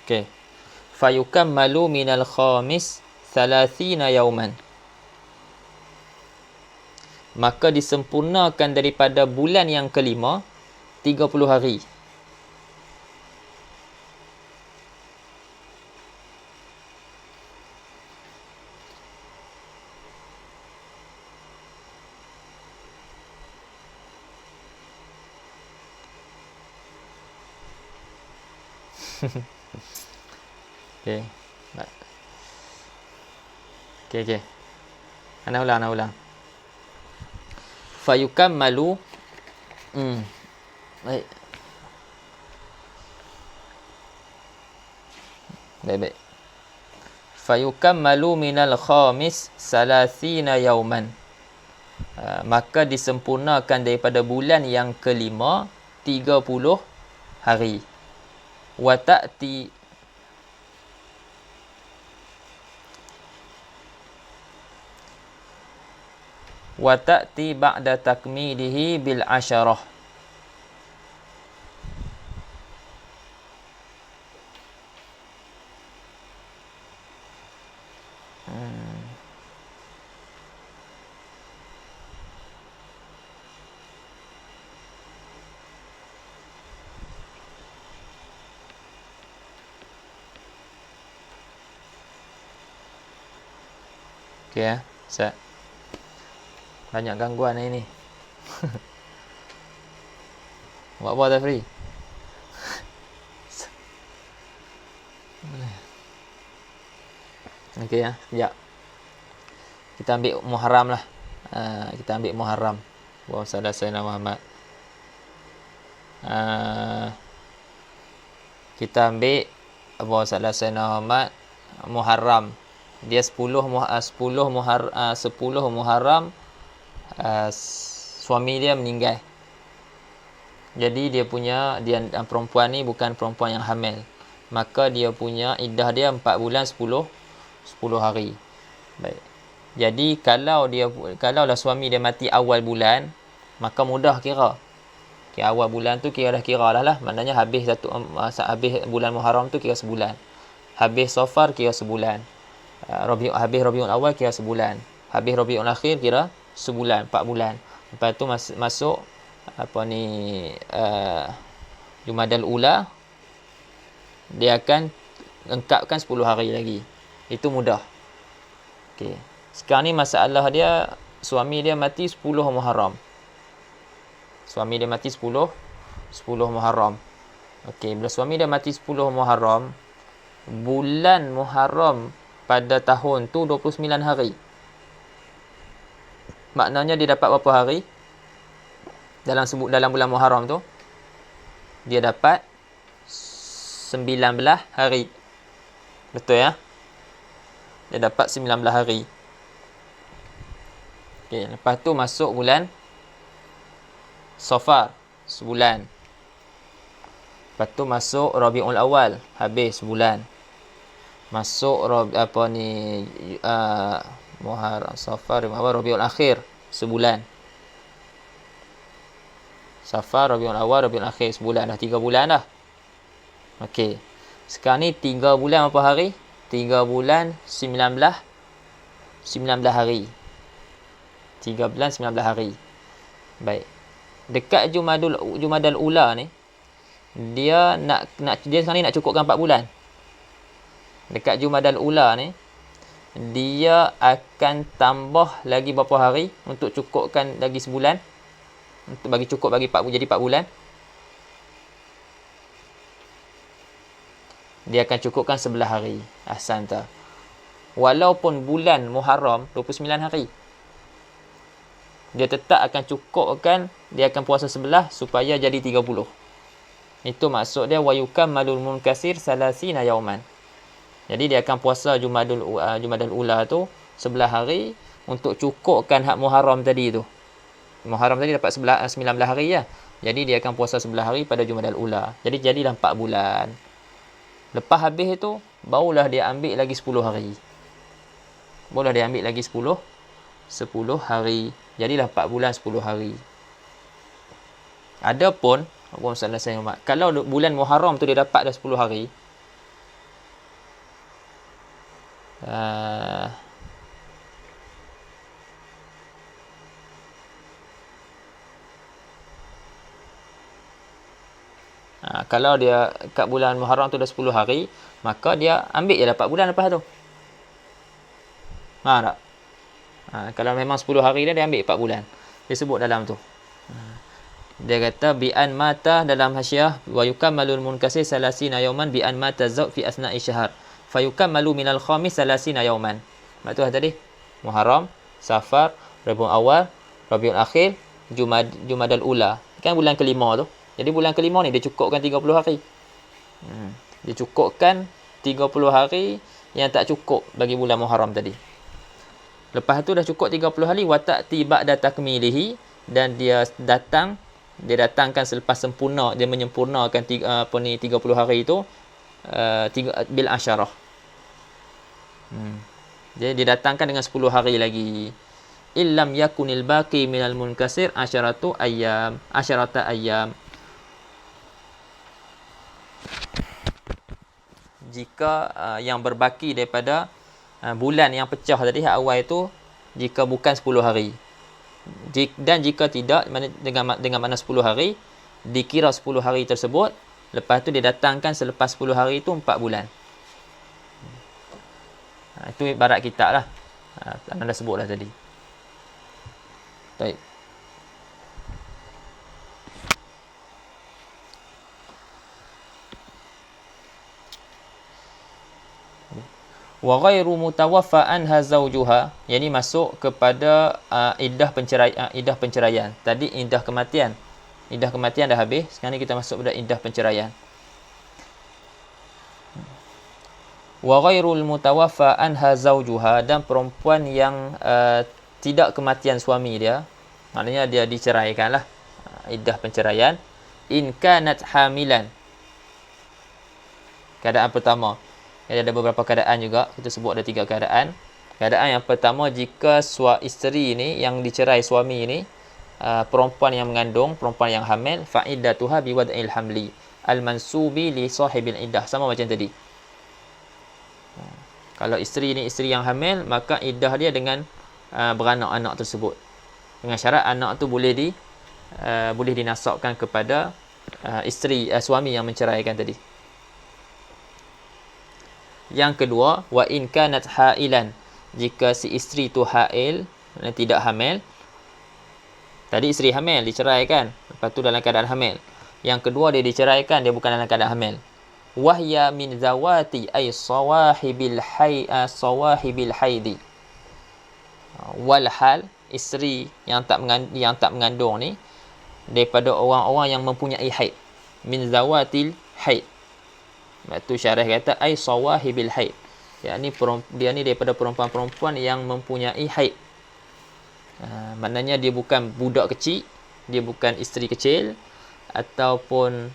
Okey. Fayukammalu minal khamis 30 yauman. Maka disempurnakan daripada bulan yang kelima 30 hari. Okey. Okey. Ana ulang. Fayukammalu. Baik. Fayukammalu minal khamis salasina yauman. Maka disempurnakan daripada bulan yang kelima 30 hari. Wa ta'ti ba'da takmilihi bil asyarah. Okey ya, Ustaz. Banyak gangguan ini. Buat apa Tafri? Okey ya, sekejap. Kita ambil Muharram lah. Kita ambil Muharram. Puasa Sayyidina Muhammad. Kita ambil puasa Sayyidina Muhammad Muharram. Dia 10 Muharram suami dia meninggal. Jadi dia perempuan ni bukan perempuan yang hamil. Maka dia punya iddah dia 4 bulan 10 hari. Baik. Jadi kalaulah suami dia mati awal bulan, maka mudah kira. Awal bulan tu kira dah kira lah. Maknanya habis bulan Muharram tu kira sebulan. Habis Safar kira sebulan. Habis Rabiul Awal kira sebulan. Habis Rabiul Akhir kira sebulan, 4 bulan. Lepas tu masuk Jumadal Ula, dia akan lengkapkan 10 hari lagi. Itu mudah. Okey. Sekarang ni masalah dia, suami dia mati 10 Muharram. Suami dia mati 10 Muharram. Okey, bila suami dia mati 10 Muharram, bulan Muharram pada tahun tu 29 hari. Maknanya dia dapat berapa hari? Dalam bulan Muharram tu dia dapat 19 hari. Betul ya? Dia dapat 19 hari. Okey, lepas tu masuk bulan Safar, sebulan. Lepas tu masuk Rabiul Awal, habis sebulan. Masuk Muharram, Safar, Rabiul Akhir, sebulan. Safar, Rabiul Awal, Rabiul Akhir, sebulan. Dah 3 bulan dah. Okey. Sekarang ni 3 bulan berapa hari? 3 bulan 19 hari. 3 bulan 19 hari. Baik. Dekat Jumadal Ula ni, dia sekarang ni nak cukupkan 4 bulan. Dekat Jumadal Ula ni, dia akan tambah lagi berapa hari untuk cukupkan lagi sebulan, untuk cukup bagi 4 bulan. Dia akan cukupkan 11 hari. Ahsan tak? Walaupun bulan Muharram 29 hari, dia tetap akan cukupkan, dia akan puasa 11 supaya jadi 30. Itu maksud dia wa yukammalul munkasir salasina yauman. Jadi dia akan puasa Jumadal Ula tu 11 hari untuk cukupkan hak Muharram tadi tu. Muharram tadi dapat 19 hari ya. Jadi dia akan puasa 11 hari pada Jumadal Ula. Jadi jadilah 4 bulan. Lepas habis itu barulah dia ambil lagi 10 hari. Barulah dia ambil lagi 10 hari. Jadilah 4 bulan 10 hari. Adapun kalau bulan Muharram tu dia dapat dah 10 hari, kalau dia kat bulan Muharram tu dah 10 hari, maka dia ambil je dapat bulan lepas tu. Tak? Kalau memang 10 hari dia ambil 4 bulan. Dia sebut dalam tu. Dia kata bi'an mata dalam hasyiah wa yukammalul munkasir salasina yauman bi'an mata zawq fi asna'i syahr. Fa yukammalu minal khamis salasina yauman. Maksud tadi Muharram, Safar, Rabiul Awal, Rabiul Akhir, Jumadal Ula. Kan bulan kelima tu. Jadi bulan kelima ni dia cukupkan 30 hari. Dia cukupkan 30 hari yang tak cukup bagi bulan Muharram tadi. Lepas tu dah cukup 30 hari wa ta'ti ba'da takmilihi, dan dia datangkan selepas sempurna, dia menyempurnakan 30 hari itu bil asyarah. Jadi dia datangkan dengan 10 hari lagi. Illam yakunil baqi minal munkasir asyarata ayyam. Jika yang berbaki daripada bulan yang pecah tadi hak awal itu, jika bukan 10 hari. Dan jika tidak, dengan makna 10 hari, dikira 10 hari tersebut, lepas tu dia datangkan selepas 10 hari itu 4 bulan. Itu ibarat kitab lah. Anda dah sebut dah tadi. Baik. Wa ghairu mutawaffa anha zawjuha, yang ini masuk kepada iddah penceraian. Tadi iddah kematian. Iddah kematian dah habis, sekarang ni kita masuk pada iddah penceraian. Wa ghairul mutawaffa anha zawjuha, dan perempuan yang tidak kematian suami dia, maknanya dia diceraikanlah, iddah penceraian. In kanat hamilan, keadaan pertama. Jadi ada beberapa keadaan juga, kita sebut ada 3 keadaan. Keadaan yang pertama, jika isteri ini yang dicerai suami ini perempuan yang mengandung, perempuan yang hamil, fa iddatuha biwad'il hamli al-mansubi li sahibil iddah, sama macam tadi. Kalau isteri ini isteri yang hamil, maka iddah dia dengan beranak anak tersebut. Dengan syarat anak tu boleh dinasabkan kepada suami yang menceraikan tadi. Yang kedua, wa in kanat hailan, jika si isteri tu hail, tidak hamil. Tadi isteri hamil diceraikan, lepas tu dalam keadaan hamil. Yang kedua dia diceraikan, dia bukan dalam keadaan hamil. Wahya min zawati ay sawahibil haidi. Walhal, isteri yang tak mengandung ni daripada orang-orang yang mempunyai haid. Min zawatil haid. Itu syarah kata ai sawahibil haid. Yakni dia ni daripada perempuan-perempuan yang mempunyai haid. Maknanya dia bukan budak kecil, dia bukan isteri kecil, ataupun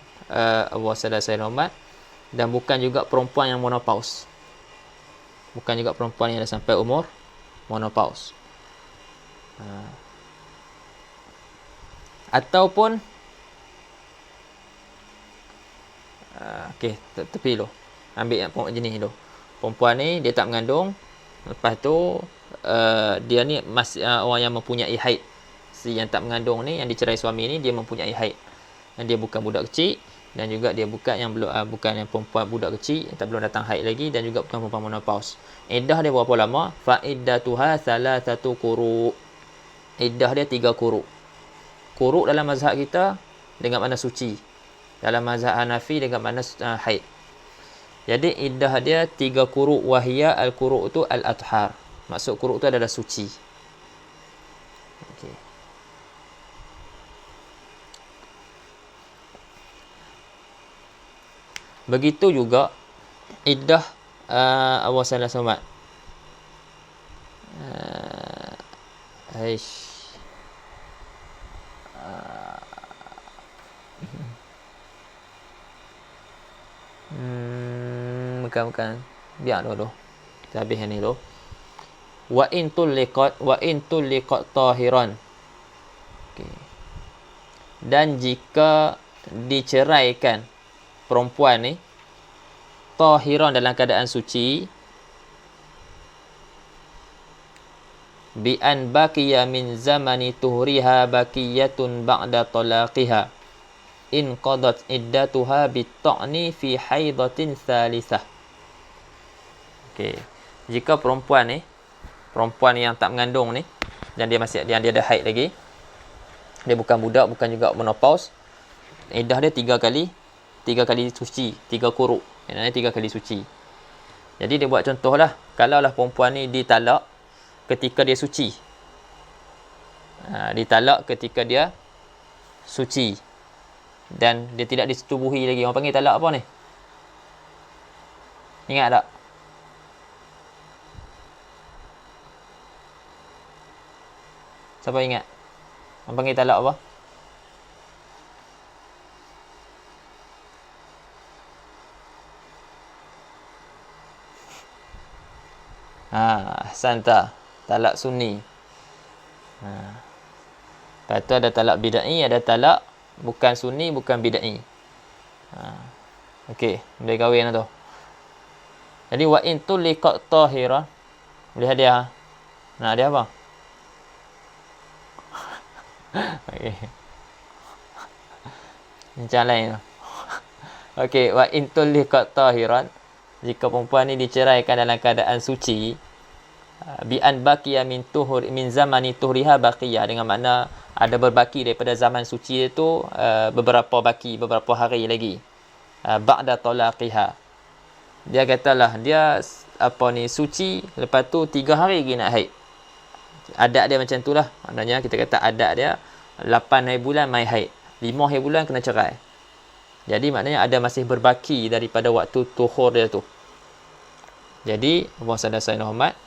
Allah saya hormat, dan bukan juga perempuan yang menopause. Bukan juga perempuan yang dah sampai umur menopause. Ataupun okey, tepi dulu. Ambil yang jenis dulu. Perempuan ni dia tak mengandung. Lepas tu dia ni masih orang yang mempunyai haid. Si yang tak mengandung ni, yang dicerai suami ni, dia mempunyai haid. Dan dia bukan budak kecil, dan juga dia bukan yang perempuan budak kecil yang tak belum datang haid lagi, dan juga bukan perempuan menopause. Iddah dia berapa lama? Fa iddatuha thalathatu quru. Iddah dia 3 quru. Quru dalam mazhab kita dengan makna suci. Dalam mazhab Hanafi dengan makna haid. Jadi iddah dia 3 quru, wahia al-quru tu al-athhar. Maksud quru tu adalah suci. Okey. Begitu juga iddah Allah Subhanahu wa taala. Bukan. Biar dulu. Kita habis yang ni dulu. Wa in tulliqat tahiran. Okey. Dan jika diceraikan perempuan ni tahiran, dalam keadaan suci, bi an baqiya min zamani tuhriha baqiyatun ba'da talaqiha in qadat iddatuha bit-ta'ni fi haidatin thalithah. Okey. Jika perempuan yang tak mengandung ni, dan dia ada haid lagi, dia bukan budak, bukan juga menopause, iddah dia 3 kali suci, 3 quru. Maknanya 3 kali suci. Jadi dia buat contohlah, kalaulah perempuan ni ditalak ketika dia suci. Ditalak ketika dia suci dan dia tidak disetubuhi lagi. Orang panggil talak apa ni? Ingat tak? Siapa ingat? Orang panggil talak apa? Santa. Talak sunni. Lepas tu ada talak bid'ai, ada talak bukan sunni, bukan bid'ai. Okey, boleh kahwin lah tu. Jadi wa in tuliqat tahira, boleh hadiah. Nak hadiah apa? Okey. Macam lain tu. Okey, wa in tuliqat tahiran, jika perempuan ni diceraikan dalam keadaan suci, Bi an baqiya min zamani tuhriha baqiya, dengan makna ada berbaki daripada zaman suci itu beberapa hari lagi. Ba'da talaqiha, dia katalah dia suci, lepas tu 3 hari lagi nak haid. Adat dia macam itulah. Maknanya kita kata adat dia 8 hari bulan mai haid, 5 hari bulan kena cerai. Jadi maknanya ada masih berbaki daripada waktu tuhur dia tu. Jadi puasa dasar Muhammad,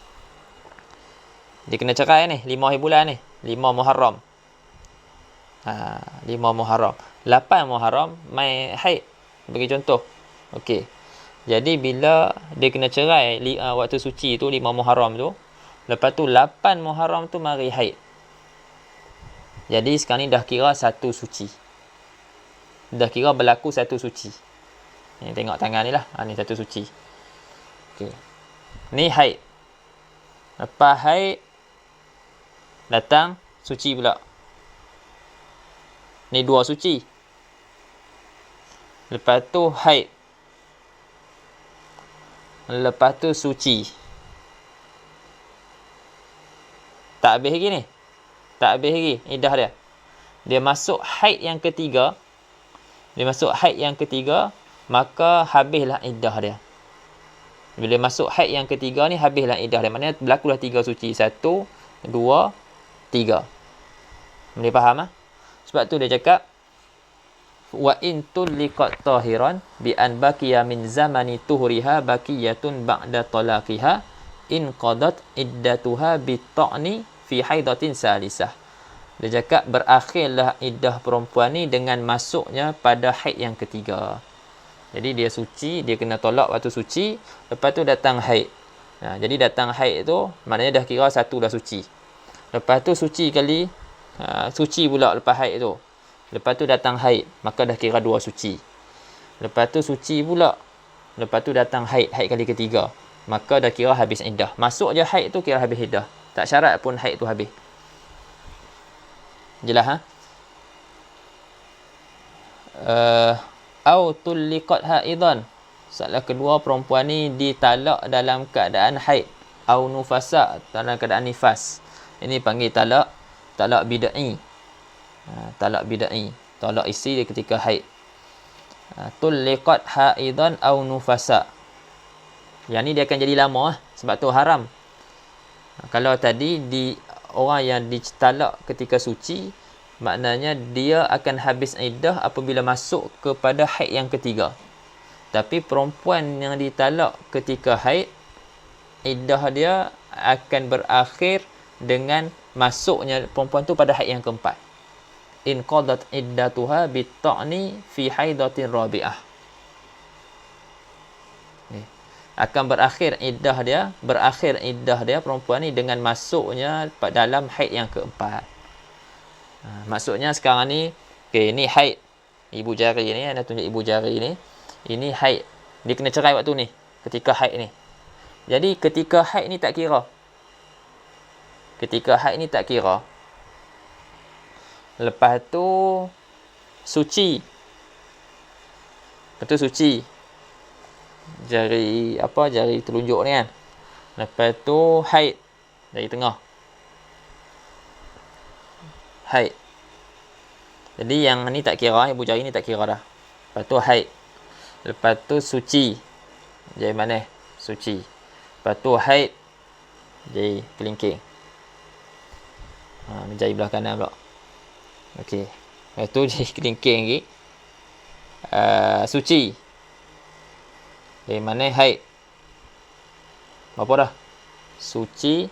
dia kena cerai ni 5 hari bulan ni, 5 Muharram. 5 Muharram. 8 Muharram mai haid. Bagi contoh. Okey. Jadi bila dia kena cerai waktu suci tu 5 Muharram tu, lepas tu 8 Muharram tu mari haid. Jadi sekarang ni dah kira satu suci. Dah kira berlaku satu suci. Ni tengok tangan ni lah. Ni satu suci. Okey. Ni haid. Lepas haid datang suci pula. Ni 2 suci. Lepas tu haid. Lepas tu suci. Tak habis lagi ni. Tak habis lagi iddah dia. Dia masuk haid yang ketiga. Maka habislah iddah dia. Bila masuk haid yang ketiga ni, habislah iddah dia. Maknanya berlakulah 3 suci. 1, 2, 3. Boleh faham? Sebab tu dia cakap, wa in tulliqat tahiran bi an baqiya min zamani tuhriha baqiyatun ba'da talaqiha in qadat iddatuha bi ta'ni fi haidatin salisah. Dia cakap berakhirlah iddah perempuan ni dengan masuknya pada haid yang ketiga. Jadi dia suci, dia kena tolak waktu suci, lepas tu datang haid. Jadi datang haid tu maknanya dah kira satu dah suci. Lepas tu suci pula lepas haid tu. Lepas tu datang haid, maka dah kira 2 suci. Lepas tu suci pula. Lepas tu datang haid kali ketiga. Maka dah kira habis iddah. Masuk je haid tu kira habis iddah. Tak syarat pun haid tu habis. Jelas au tulliqat haidan. Soalan kedua, perempuan ni ditalak dalam keadaan haid, au nufasa, dalam keadaan nifas. Ini panggil talak bid'i. Talak bid'i. Talak isteri dia ketika haid. Tulliqat haidan au nufasa. Yang ni dia akan jadi lama sebab tu haram. Kalau tadi orang yang ditalak ketika suci, maknanya dia akan habis iddah apabila masuk kepada haid yang ketiga. Tapi perempuan yang ditalak ketika haid, iddah dia akan berakhir dengan masuknya perempuan tu pada haid yang keempat. In qadat iddatuha bi ta'ni fi haidatin rabi'ah. Akan berakhir iddah dia perempuan ni dengan masuknya dalam haid yang keempat. Maksudnya sekarang ni, ni haid ibu jari ni, anda tunjuk ibu jari ni. Ini haid. Dia kena cerai waktu ni, ketika haid ni. Jadi ketika haid ni tak kira. Lepas tu suci. Jari telunjuk ni kan. Lepas tu haid dari tengah. Haid. Jadi yang ni tak kira, ibu jari ni tak kira dah. Lepas tu haid. Lepas tu suci. Jari mana? Suci. Lepas tu haid. Jari kelingking. Jari belah kanan pula. Okey. Lepas tu jari kelingking lagi. Suci. Jari mana? Haid. Berapa dah? Suci.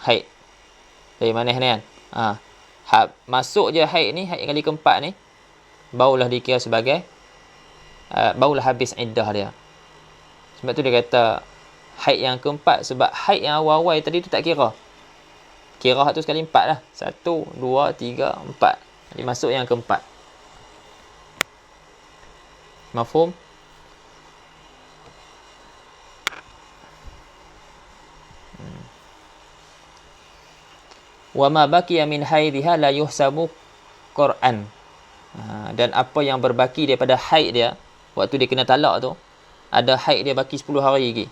Haid. Dari mana ni kan? Masuk je haid ni, haid kali keempat ni, barulah dikira sebagai barulah habis iddah dia. Sebab tu dia kata haid yang keempat, sebab haid yang awal-awal tadi tu tak kira. Kira tu sekali 4 lah. 1, 2, 3, 4. Jadi masuk yang keempat. Mafhum? Wa ma baqiya min haidha la yuhsabu Qur'an. Dan apa yang berbaki daripada haid dia, waktu dia kena talak tu, ada haid dia baki 10 hari lagi.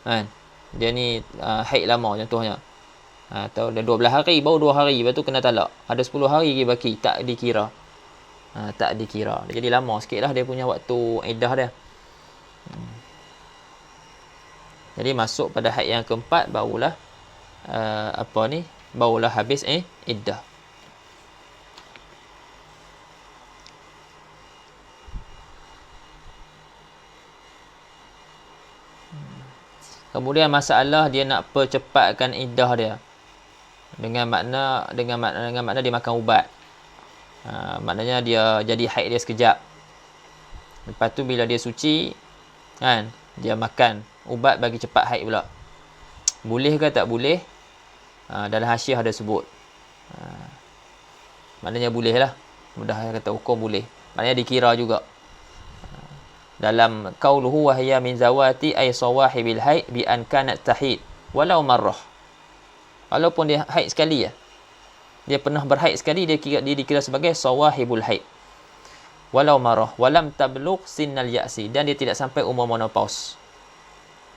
kan. Dia ni haid lama contohnya. Atau dah 12 hari, baru 2 hari, lepas tu kena talak. Ada 10 hari lagi baki, tak dikira. Tak dikira. Jadi lama sikit lah dia punya waktu iddah dia. Jadi masuk pada haid yang keempat, barulah barulah habis iddah. Kemudian masalah dia nak percepatkan iddah dia. Dengan makna dia makan ubat. Maknanya dia jadi haid dia sekejap. Lepas tu bila dia suci, kan, dia makan ubat bagi cepat haid pula. Boleh ke tak boleh? Dalam hasyiah ada sebut. Maknanya boleh lah. Mudah kata hukum boleh. Maknanya dikira juga. Dalam qauluhu wa hiya min zawati ay sawahibil haid bi an kanat tahid walau marrah. Walaupun dia haid sekali ya. Dia pernah berhaid sekali, dia dikira sebagai sawahibul haid. Walau marrah walam tablugh sinnal ya'si, dan dia tidak sampai umur menopause.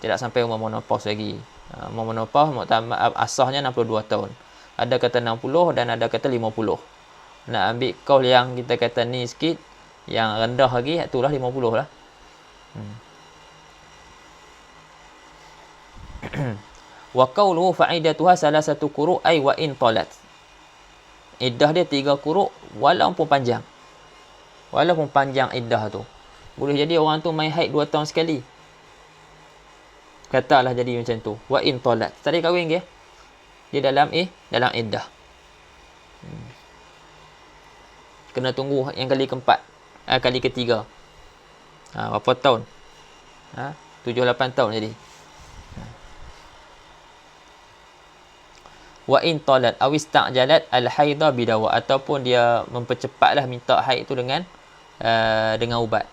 Tidak sampai umur menopause lagi. Umur menopause asahnya 62 tahun. Ada kata 60 dan ada kata 50. Nak ambil qaul yang kita kata ni sikit, yang rendah lagi, itulah 50 lah. Wa qawluhu fa'idatuha salasatu quru' ay wa in talat. Iddah dia 3 quru' walaupun panjang. Walaupun panjang iddah tu. Boleh jadi orang tu main haid 2 tahun sekali. Katalah jadi macam tu. Wa in talat. Tadi kahwin ke? Dia dalam iddah. Kena tunggu yang kali keempat. Kali ketiga. Berapa tahun? 7-8 tahun jadi. Wa in talat aw ista'jalat al-haidha bidawa, ataupun dia mempercepatlah minta haid tu dengan ubat.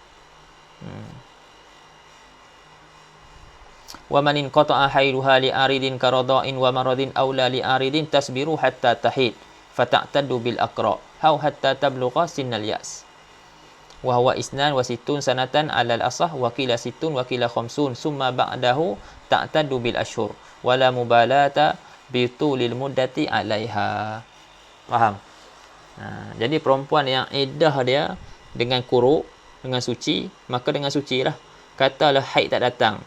Wa man inqata'a haiduha li aridin karada'in wa maradin aw la li aridin tasbiru hatta tahid fata'taddu bil aqra aw hatta tablugha sinnal ya's. Wa huwa isnan wa sittun sanatan 'alal asah wa qila sittun wa qila khamsun summa ba'dahu ta'taddu bil ashhur wala mubalata bitulil muddati 'alaiha. Faham? Jadi perempuan yang iddah dia dengan quru', dengan suci, maka dengan sucilah. Katalah haid tak datang,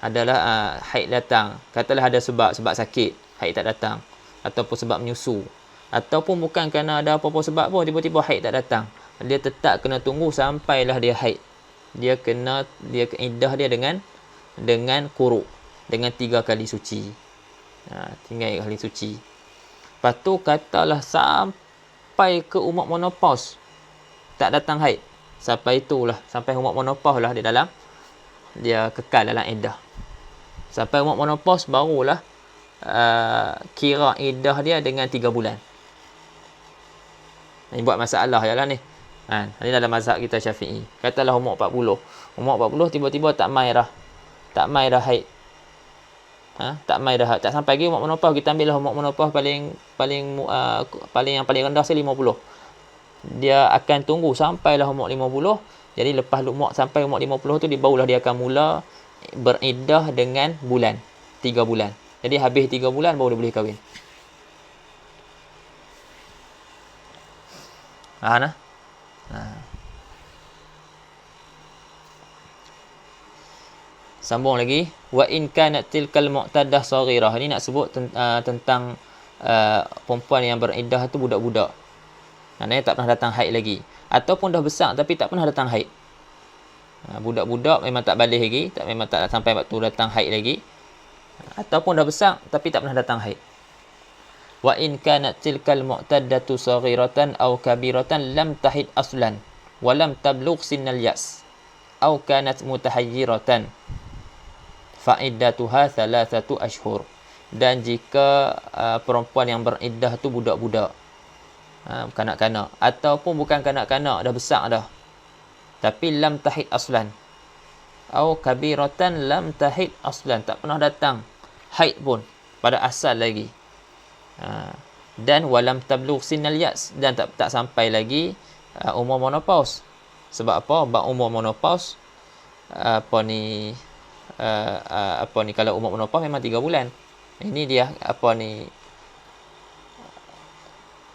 adalah haid datang, katalah ada sebab sakit, haid tak datang, ataupun sebab menyusu, ataupun bukan kerana ada apa-apa sebab pun tiba-tiba haid tak datang, dia tetap kena tunggu sampailah dia haid. Dia iddah dia dengan quru', dengan 3 kali suci. Tinggal kali suci. Lepas tu katalah sampai ke umur menopause tak datang haid. Sampai umur menopause lah dia kekal dalam iddah. Sampai umur menopause barulah kira iddah dia dengan 3 bulan. Ini buat masalah je lah ni. Ini dalam mazhab kita Syafi'i. Katalah umur 40. Umur 40 tiba-tiba tak mai dah haid. Tak mai dah. Tak sampai lagi umur menopause. Kita ambillah umur menopause paling yang paling rendah 50. Dia akan tunggu sampailah umur 50. Jadi lepas sampai umur 50 tu barulah dia akan mula beriddah dengan bulan. 3 bulan. Jadi habis 3 bulan baru dia boleh kahwin. Sambung lagi. Wa in kanat tilkal mu'tadah saghirah. Ini nak sebut tentang perempuan yang beriddah tu budak-budak. Maknanya tak pernah datang haid lagi. Ataupun dah besar tapi tak pernah datang haid. Budak-budak memang tak balik lagi, memang tak sampai waktu datang haid lagi. Ataupun dah besar tapi tak pernah datang haid. Wa in kanat tilkal mu'taddatu saghiratan aw kabiratan lam tahid aslan wa lam tablugh sinnal ya's aw kanat mutahayyiratan fa'iddatuha 3 ashhur. Dan jika perempuan yang beriddah tu budak-budak, kanak-kanak, ataupun bukan kanak-kanak, dah besar dah tapi lam tahid aslan, au kabiratan lam tahid aslan, tak pernah datang haid pun pada asal lagi, dan walam tablugh sinnal ya's, dan tak sampai lagi umur menopause. Sebab apa? Umur menopause kalau umur menopause memang 3 bulan. Ini dia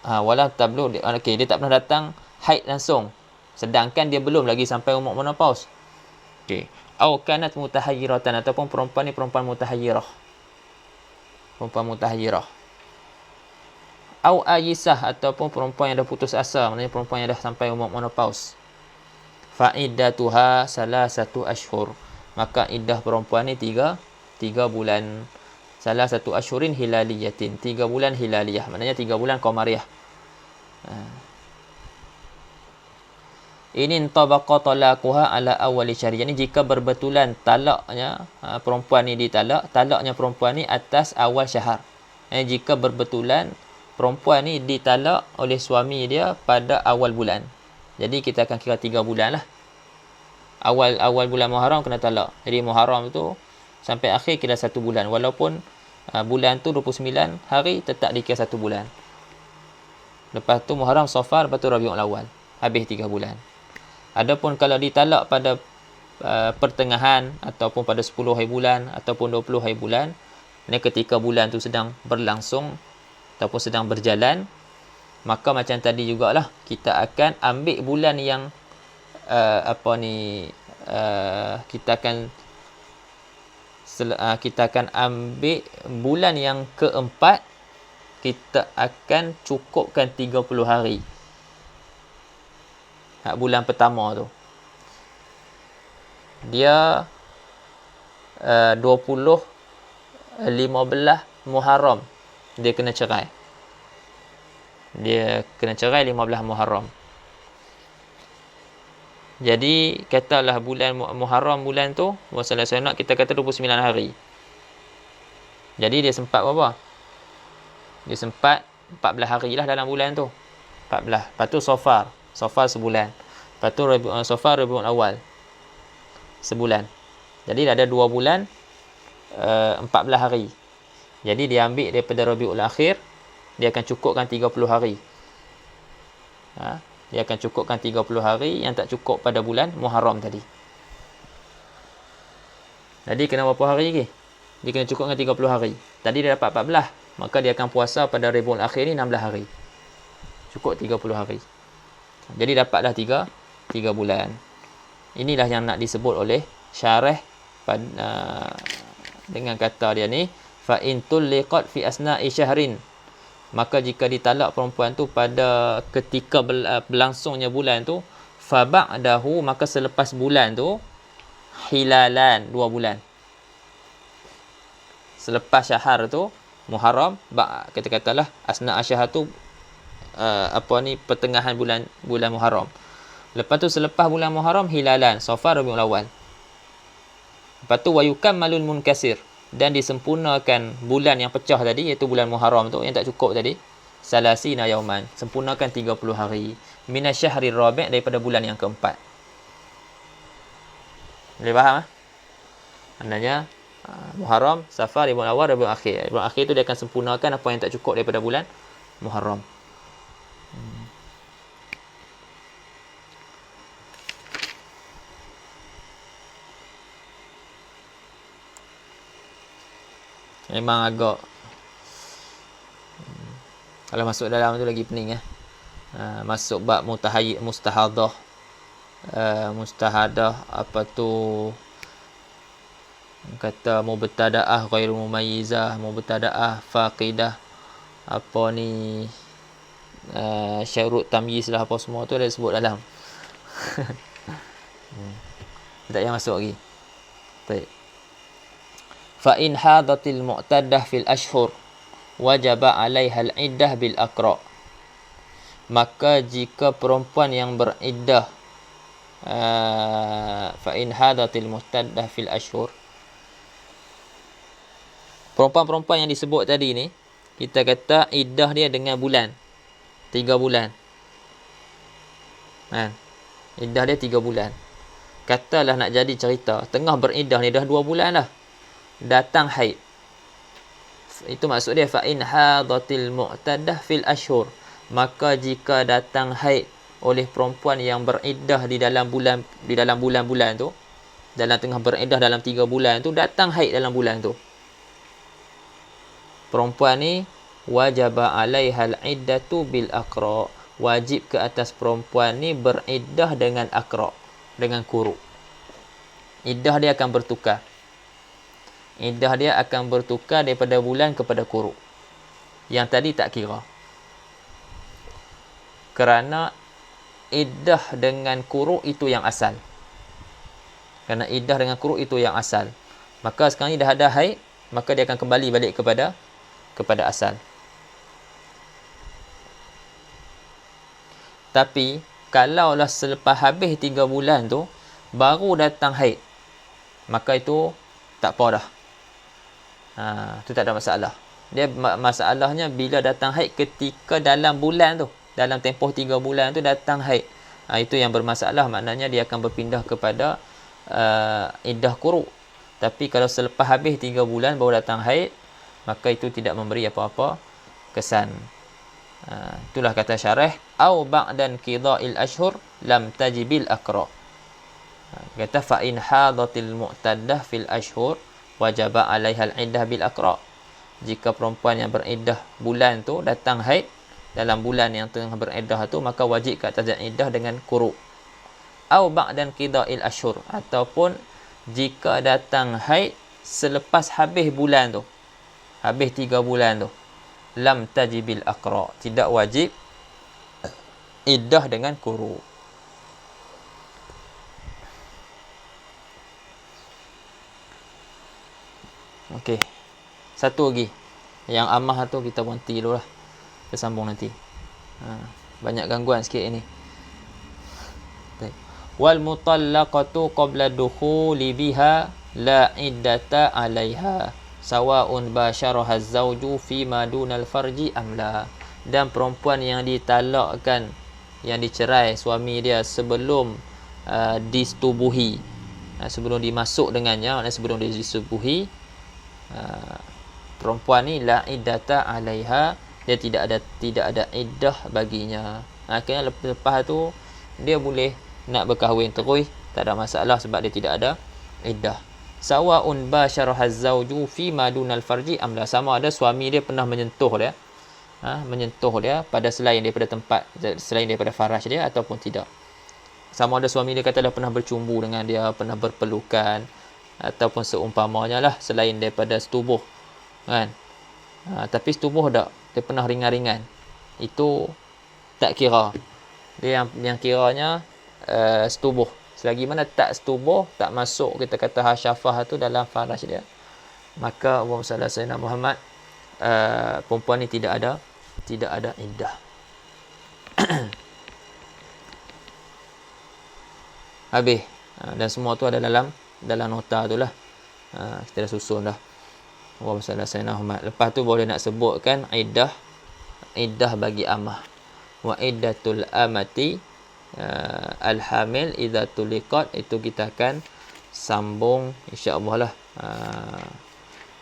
wala tablugh, okey, dia tak pernah datang haid langsung sedangkan dia belum lagi sampai umur menopause. Okey, au kanat mutahayyiratan, ataupun perempuan ni perempuan mutahayyirah. Au ayisah, ataupun perempuan yang dah putus asa, maknanya perempuan yang dah sampai umur menopause. Fa iddatuha salasatu ashhur, maka iddah perempuan ni 3 bulan. Salah satu asyurin hilaliyatin, 3 bulan hilaliyah, maknanya 3 bulan qamariyah. Ini tabaqa talaquha ala awwali syahri, ini jika berbetulan talaknya perempuan ni talaknya perempuan ni atas awal syahr. Jika berbetulan perempuan ni ditalak oleh suami dia pada awal bulan, jadi kita akan kira 3 bulan lah. Awal bulan Muharram kena talak, jadi Muharram tu sampai akhir kira 1 bulan, walaupun bulan tu 29 hari tetap dikira 1 bulan. Lepas tu Muharram, Safar, lepas tu Rabiul Awal, habis 3 bulan. Adapun kalau ditalak pada pertengahan ataupun pada 10 hari bulan ataupun 20 hari bulan, ini ketika bulan tu sedang berlangsung ataupun sedang berjalan, maka macam tadi jugalah, kita akan ambil bulan yang kita akan ambil bulan yang keempat, kita akan cukupkan 30 hari. Bulan pertama tu dia 15 Muharram dia kena cerai. 15 Muharram. Jadi katalah bulan Muharram, bulan tu masalah sunat kita kata 29 hari. Jadi dia sempat berapa? Dia sempat 14 hari lah dalam bulan tu. 14. Lepas tu Safar sebulan. Lepas tu Safar Rabiul Awal sebulan. Jadi dah ada 2 bulan 14 hari. Jadi dia ambil daripada Rabiul Akhir, dia akan cukupkan 30 hari. Dia akan cukupkan 30 hari yang tak cukup pada bulan Muharram tadi. Jadi kena berapa hari lagi? Dia kena cukupkan 30 hari. Tadi dia dapat 14, maka dia akan puasa pada Rabiul Akhir ni 16 hari. Cukup 30 hari. Jadi dapatlah 3 bulan. Inilah yang nak disebut oleh syarah dengan kata dia ni, fa in tulliqat fi asna'i syahrin, maka jika ditalak perempuan tu pada ketika berlangsungnya bulan tu, fa ba'dahu, maka selepas bulan tu, hilalan, 2 bulan. Selepas syahr tu Muharram, kata-katalah asna' syahr tu pertengahan bulan Muharram. Lepas tu selepas bulan Muharram, hilalan, Safar, Rabiul Awal. Lepas tu wayukammalul munkasir, dan disempurnakan bulan yang pecah tadi, iaitu bulan Muharram tu yang tak cukup tadi, salasina yauman, sempurnakan 30 hari, minasyahril rabi', daripada bulan yang keempat. Boleh faham? Maknanya Muharram, Safar, Rabiul Awal, Rabiul Akhir. Rabiul Akhir tu dia akan sempurnakan apa yang tak cukup daripada bulan Muharram. Memang agak kalau masuk dalam tu lagi pening masuk bab mustahadah, apa tu kata mubtadaah ghairu mumayyizah, mubtadaah faqidah, apa ni syarut tamyiz lah, apa semua tu ada sebut dalam. Tak payah masuk lagi. Baik. Fa in hadatil mu'taddah fil ashhur wajaba 'alaiha al-iddah bil aqra. Maka jika perempuan yang beriddah fa in hadatil mu'taddah fil ashhur, perempuan-perempuan yang disebut tadi ni, kita kata iddah dia dengan bulan, 3 bulan. Iddah dia 3 bulan. Katalah nak jadi cerita, tengah beriddah ni dah 2 bulan dah, datang haid. Itu maksud dia fa in hadatil mu'taddah fil ashhur, maka jika datang haid oleh perempuan yang beriddah di dalam bulan-bulan tu, dalam tengah beriddah dalam 3 bulan tu, datang haid dalam bulan tu, perempuan ni wajaba alaihal iddatu bil aqra, wajib ke atas perempuan ni beriddah dengan aqra, dengan kuruk. Iddah dia akan bertukar. Iddah dia akan bertukar daripada bulan kepada kuruk. Yang tadi tak kira. Kerana iddah dengan kuruk itu yang asal. Kerana iddah dengan kuruk itu yang asal. Maka sekarang ni dah ada haid, maka dia akan kembali balik kepada asal. Tapi kalaulah selepas habis 3 bulan tu baru datang haid, maka itu tak apa dah. Itu tak ada masalah. Dia masalahnya bila datang haid ketika dalam bulan tu, dalam tempoh 3 bulan tu datang haid. Itu yang bermasalah, maknanya dia akan berpindah kepada iddah kuruk. Tapi kalau selepas habis 3 bulan baru datang haid, maka itu tidak memberi apa-apa kesan. Itulah kata syarah, au ba'dan qida'il ashhur lam tajibil aqra. Kata fa in hadatil mu'taddah fil ashhur wajaba 'alaiha al-iddah bil aqra. Jika perempuan yang beriddah bulan tu datang haid dalam bulan yang tengah beriddah tu, maka wajib ke atas iddah dengan kuruk. Au ba'dan qida'il ashhur, ataupun jika datang haid selepas habis bulan tu, habis 3 bulan tu, lam tajibil aqra, tidak wajib iddah dengan kuruk. Okey. Satu lagi. Yang amah tu kita berhenti dulu lah. Kita sambung nanti. Banyak gangguan sikit ini. Wal mutallaqatu qabla dukhuli biha la iddata 'alaiha sawa'un basyaraha az-zawju fi ma dunal farji am la. Dan perempuan yang ditalakkan, yang dicerai suami dia sebelum disetubuhi, sebelum dimasuk dengannya, maknanya sebelum dia disetubuhi, perempuan ni la iddata 'alaiha, dia tidak ada iddah baginya. Akhirnya lepas tu dia boleh nak berkahwin terus, tak ada masalah sebab dia tidak ada iddah. Sawa'un basyaraha az-zawju fi ma dunal farji am la, sama ada suami dia pernah menyentuh dia pada selain daripada tempat, selain daripada faraj dia ataupun tidak. Sama ada suami dia katalah pernah bercumbu dengan dia, pernah berpelukan ataupun seumpamanya lah selain daripada setubuh, kan. Tapi setubuh tak, dia pernah ringan-ringan, itu tak kira. Dia yang kiranya setubuh. Selagi mana tak setubuh, tak masuk kita kata hasyafah tu dalam faraj dia, maka Allahumma salli ala sayyidina Muhammad, perempuan ni tidak ada iddah. Habis. Dan semua tu ada dalam nota tu lah. Kita dah susun dah. Allahumma salli ala sayyidina Muhammad. Lepas tu boleh nak sebutkan iddah bagi amah. Wa iddatul amati al-hamil idza tuliqat, itu kita akan sambung insya-Allah lah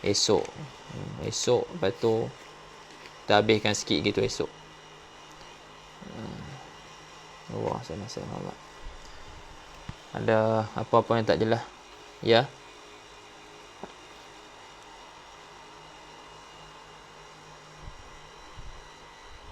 esok. Lepas tu kita habiskan sikit gitu esok. Allah, saya ada apa-apa yang tak jelas ya.